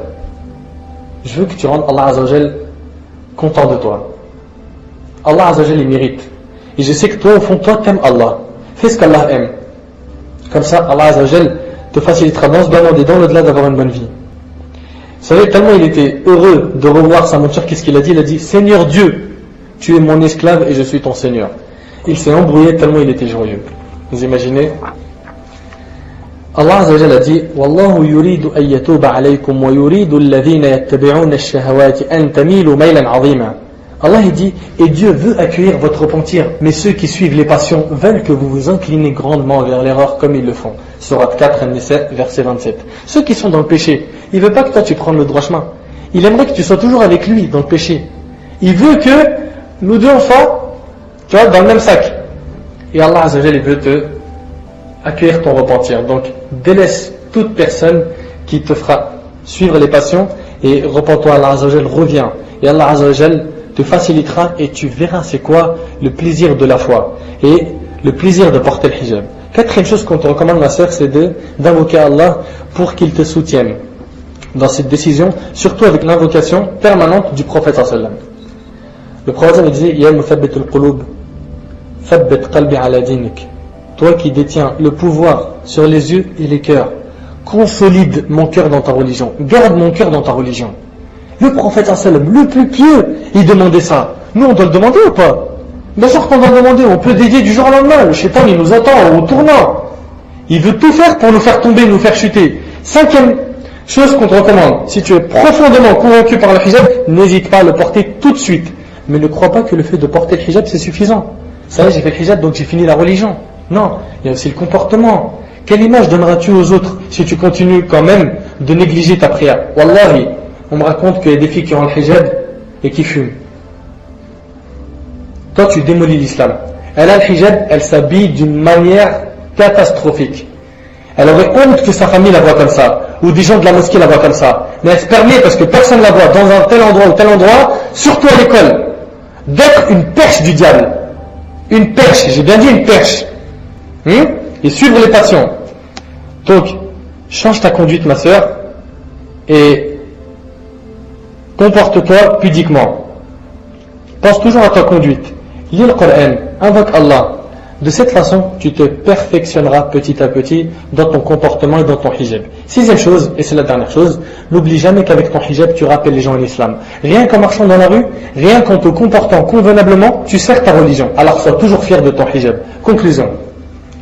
je veux que tu rendes Allah Azza wa Jal content de toi. Allah Azza wa Jal il mérite. Et je sais que toi au fond toi t'aimes Allah. Fais ce qu'Allah aime. Comme ça Allah Azza wa Jal te facilitera dans ce domaine et dans l'au-delà d'avoir une bonne vie. Vous savez, tellement il était heureux de revoir sa monture, qu'est-ce qu'il a dit? Il a dit, Seigneur Dieu, tu es mon esclave et je suis ton Seigneur. Il s'est embrouillé tellement il était joyeux. Vous imaginez? Allah Azza wa Jalla a dit, Wallahu yuridu an yatuba alaykum wa yuridu alladhina yattabi'una ash-shahawati an tamilu maylan 'azima. Allah il dit, et Dieu veut accueillir votre repentir, mais ceux qui suivent les passions veulent que vous vous inclinez grandement vers l'erreur comme ils le font. Sourate 4, An-Nisa, verset 27. Ceux qui sont dans le péché, il veut pas que toi tu prennes le droit chemin. Il aimerait que tu sois toujours avec lui dans le péché. Il veut que nous deux on soit, tu vois, dans le même sac. Et Allah Azza wa Jalla veut te accueillir ton repentir. Donc délaisse toute personne qui te fera suivre les passions et repens-toi. Allah Azza wa Jalla revient. Et Allah Azza wa Jalla te facilitera et tu verras c'est quoi le plaisir de la foi et le plaisir de porter le hijab. Quatrième chose qu'on te recommande ma sœur, c'est d'invoquer Allah pour qu'il te soutienne dans cette décision, surtout avec l'invocation permanente du prophète sallallahu alayhi wa sallam. Le prophète disait, Ya muthabbit al-qulub, thabbit qalbi ala dinik. Toi qui détiens le pouvoir sur les yeux et les cœurs, consolide mon cœur dans ta religion, garde mon cœur dans ta religion. Le prophète sallallahu alayhi wa sallam, le plus pieux, il demandait ça. Nous on doit le demander ou pas? Bien sûr qu'on doit le demander, on peut dédier du jour au lendemain. Le shaitan il nous attend au tournant. Il veut tout faire pour nous faire tomber, nous faire chuter. Cinquième chose qu'on te recommande, si tu es profondément convaincu par le hijab, n'hésite pas à le porter tout de suite. Mais ne crois pas que le fait de porter le hijab c'est suffisant. Ça y est, j'ai fait le hijab donc j'ai fini la religion. Non, il y a aussi le comportement. Quelle image donneras-tu aux autres si tu continues quand même de négliger ta prière? Wallahi, on me raconte qu'il y a des filles qui ont le hijab et qui fument. Toi tu démolis l'islam. Elle a le hijab, elle s'habille d'une manière catastrophique. Elle aurait honte que sa famille la voit comme ça, ou des gens de la mosquée la voient comme ça. Mais elle se permet, parce que personne ne la voit, dans un tel endroit ou tel endroit, surtout à l'école, d'être une perche du diable. Une perche, j'ai bien dit une perche. Et suivre les passions. Donc, change ta conduite ma sœur, et comporte-toi pudiquement. Pense toujours à ta conduite. Lis le Coran, invoque Allah. De cette façon, tu te perfectionneras petit à petit dans ton comportement et dans ton hijab. Sixième chose, et c'est la dernière chose, n'oublie jamais qu'avec ton hijab, tu rappelles les gens à l'islam. Rien qu'en marchant dans la rue, rien qu'en te comportant convenablement, tu sers ta religion. Alors sois toujours fier de ton hijab. Conclusion.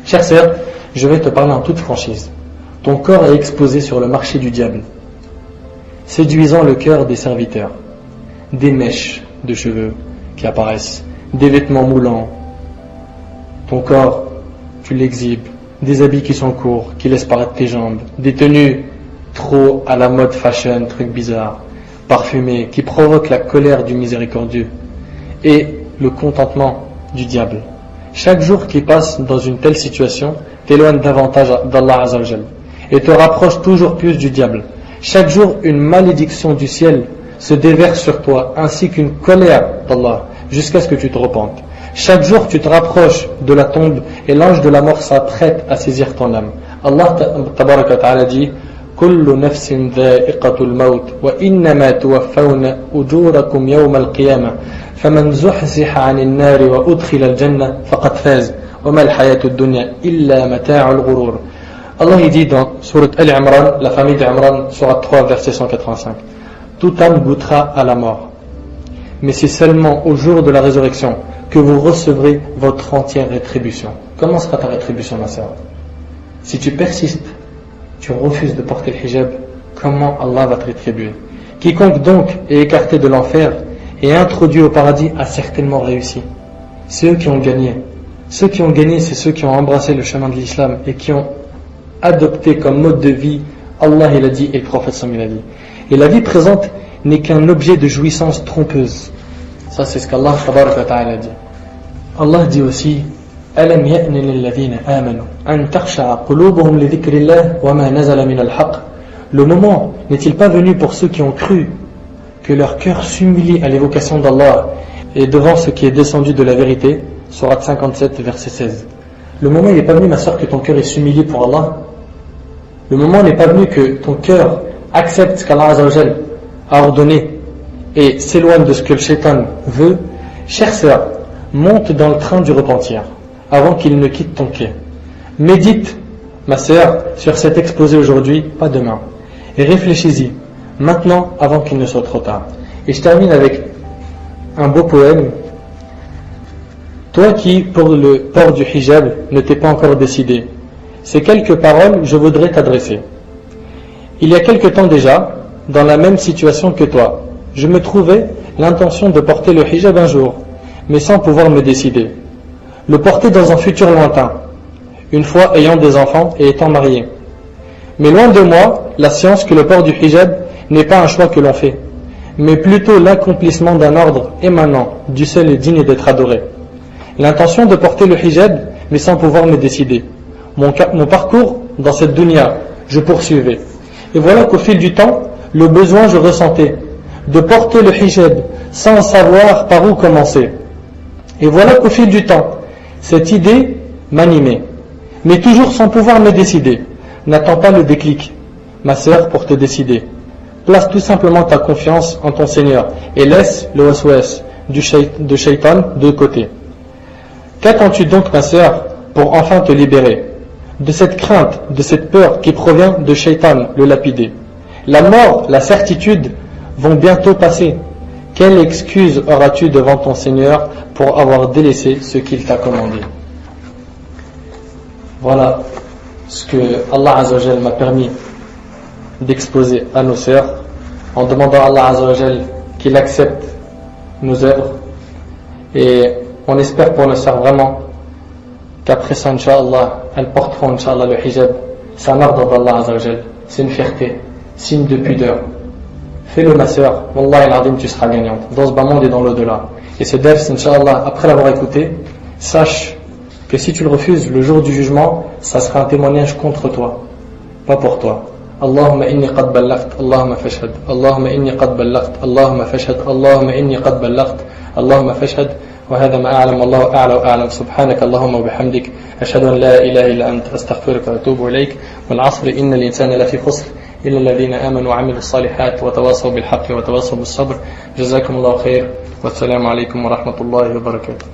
Chère sœur, je vais te parler en toute franchise. Ton corps est exposé sur le marché du diable, séduisant le cœur des serviteurs. Des mèches de cheveux qui apparaissent, des vêtements moulants. Ton corps, tu l'exhibes, des habits qui sont courts, qui laissent paraître tes jambes, des tenues trop à la mode fashion, trucs bizarres, parfumés, qui provoquent la colère du miséricordieux et le contentement du diable. Chaque jour qui passe dans une telle situation t'éloigne davantage d'Allah Azza wa Jal et te rapproche toujours plus du diable. Chaque jour, une malédiction du ciel se déverse sur toi, ainsi qu'une colère d'Allah, jusqu'à ce que tu te repentes. Chaque jour, tu te rapproches de la tombe et l'ange de la mort s'apprête à saisir ton âme. Allah tabaraka ta'ala dit Kullu nafsin dha'iqatul maut wa innama tuwaffawna ujurakum yawma al-qiyamah faman zuhziha 'anil nari wa udkhila al-jannah faqad faz wa ma al-hayatu ad-dunya illa mata'ul ghurur. Allah il dit dans sourate Al-Imran, la famille d'Imran, sourate 3 verset 185, toute âme goûtera à la mort, mais c'est seulement au jour de la résurrection que vous recevrez votre entière rétribution. Comment sera ta rétribution, ma sœur? Si tu persistes, tu refuses de porter le hijab, comment Allah va te rétribuer? Quiconque donc est écarté de l'enfer et introduit au paradis a certainement réussi. C'est eux qui ont gagné. Ceux qui ont gagné, c'est ceux qui ont embrassé le chemin de l'islam et qui ont adopté comme mode de vie Allah il a dit et le prophète sallallahu alayhi wa sallam il a dit. Et la vie présente n'est qu'un objet de jouissance trompeuse. Ça c'est ce qu'Allah tabaraka wa ta'ala dit. Allah dit aussi ألم يأن للذين آمنوا أن تخشع قلوبهم لذكر الله وما نزل من الحق. Le moment n'est-il pas venu pour ceux qui ont cru que leur cœur s'humilie à l'évocation d'Allah et devant ce qui est descendu de la vérité? Sourate 57, verset 16. Le moment n'est pas venu, ma sœur, que ton cœur s'humilie pour Allah. Le moment n'est pas venu que ton cœur accepte ce qu'Allah Azza wa Jal a ordonné et s'éloigne de ce que le shaitan veut. Chère sœur, monte dans le train du repentir avant qu'il ne quitte ton quai. Médite, ma sœur, sur cet exposé aujourd'hui, pas demain. Et réfléchis-y, maintenant, avant qu'il ne soit trop tard. Et je termine avec un beau poème. Toi qui, pour le port du hijab, ne t'es pas encore décidé, ces quelques paroles, je voudrais t'adresser. Il y a quelque temps déjà, dans la même situation que toi, je me trouvais l'intention de porter le hijab un jour, mais sans pouvoir me décider. Le porter dans un futur lointain, une fois ayant des enfants et étant marié. Mais loin de moi, la science que le port du hijab n'est pas un choix que l'on fait, mais plutôt l'accomplissement d'un ordre émanant du seul et digne d'être adoré. L'intention de porter le hijab, mais sans pouvoir me décider. Mon parcours dans cette dunya, je poursuivais. Et voilà qu'au fil du temps, le besoin je ressentais de porter le hijab sans savoir par où commencer. Et voilà qu'au fil du temps, cette idée m'animait, mais toujours sans pouvoir me décider. N'attends pas le déclic, ma sœur, pour te décider. Place tout simplement ta confiance en ton Seigneur et laisse le waswas de shaitan de côté. Qu'attends-tu donc, ma sœur, pour enfin te libérer de cette crainte, de cette peur qui provient de shaitan, le lapidé? La mort, la certitude vont bientôt passer. Quelle excuse auras-tu devant ton Seigneur pour avoir délaissé ce qu'il t'a commandé? Voilà ce que Allah Azza wa Jal m'a permis d'exposer à nos sœurs, en demandant à Allah Azza wa Jal qu'il accepte nos œuvres. Et on espère pour nos sœurs vraiment qu'après ça, Inch'Allah, elles porteront Inch'Allah le hijab. C'est un ordre d'Allah Azza wa Jal, c'est une fierté, signe de pudeur. Fais-le, ma sœur, Wallah al-Azim, tu seras gagnante dans ce bas monde et dans l'au-delà. Et ce ders, Inch'Allah, après l'avoir écouté, sache que si tu le refuses, le jour du jugement, ça sera un témoignage contre toi, pas pour toi. Allahumma inni qad ballagt, Allahumma fashhad, Allahumma inni qad ballagt, Allahumma fashhad, Allahumma inni qad ballagt, Allahumma fashhad. وهذا ما أعلم والله أعلى وأعلم سبحانك اللهم وبحمدك أشهد أن لا إله إلا أنت أستغفرك وأتوب إليك والعصر إن الإنسان لفي خسر إلا الذين آمنوا وعملوا الصالحات وتواصوا بالحق وتواصوا بالصبر جزاكم الله خير والسلام عليكم ورحمة الله وبركاته.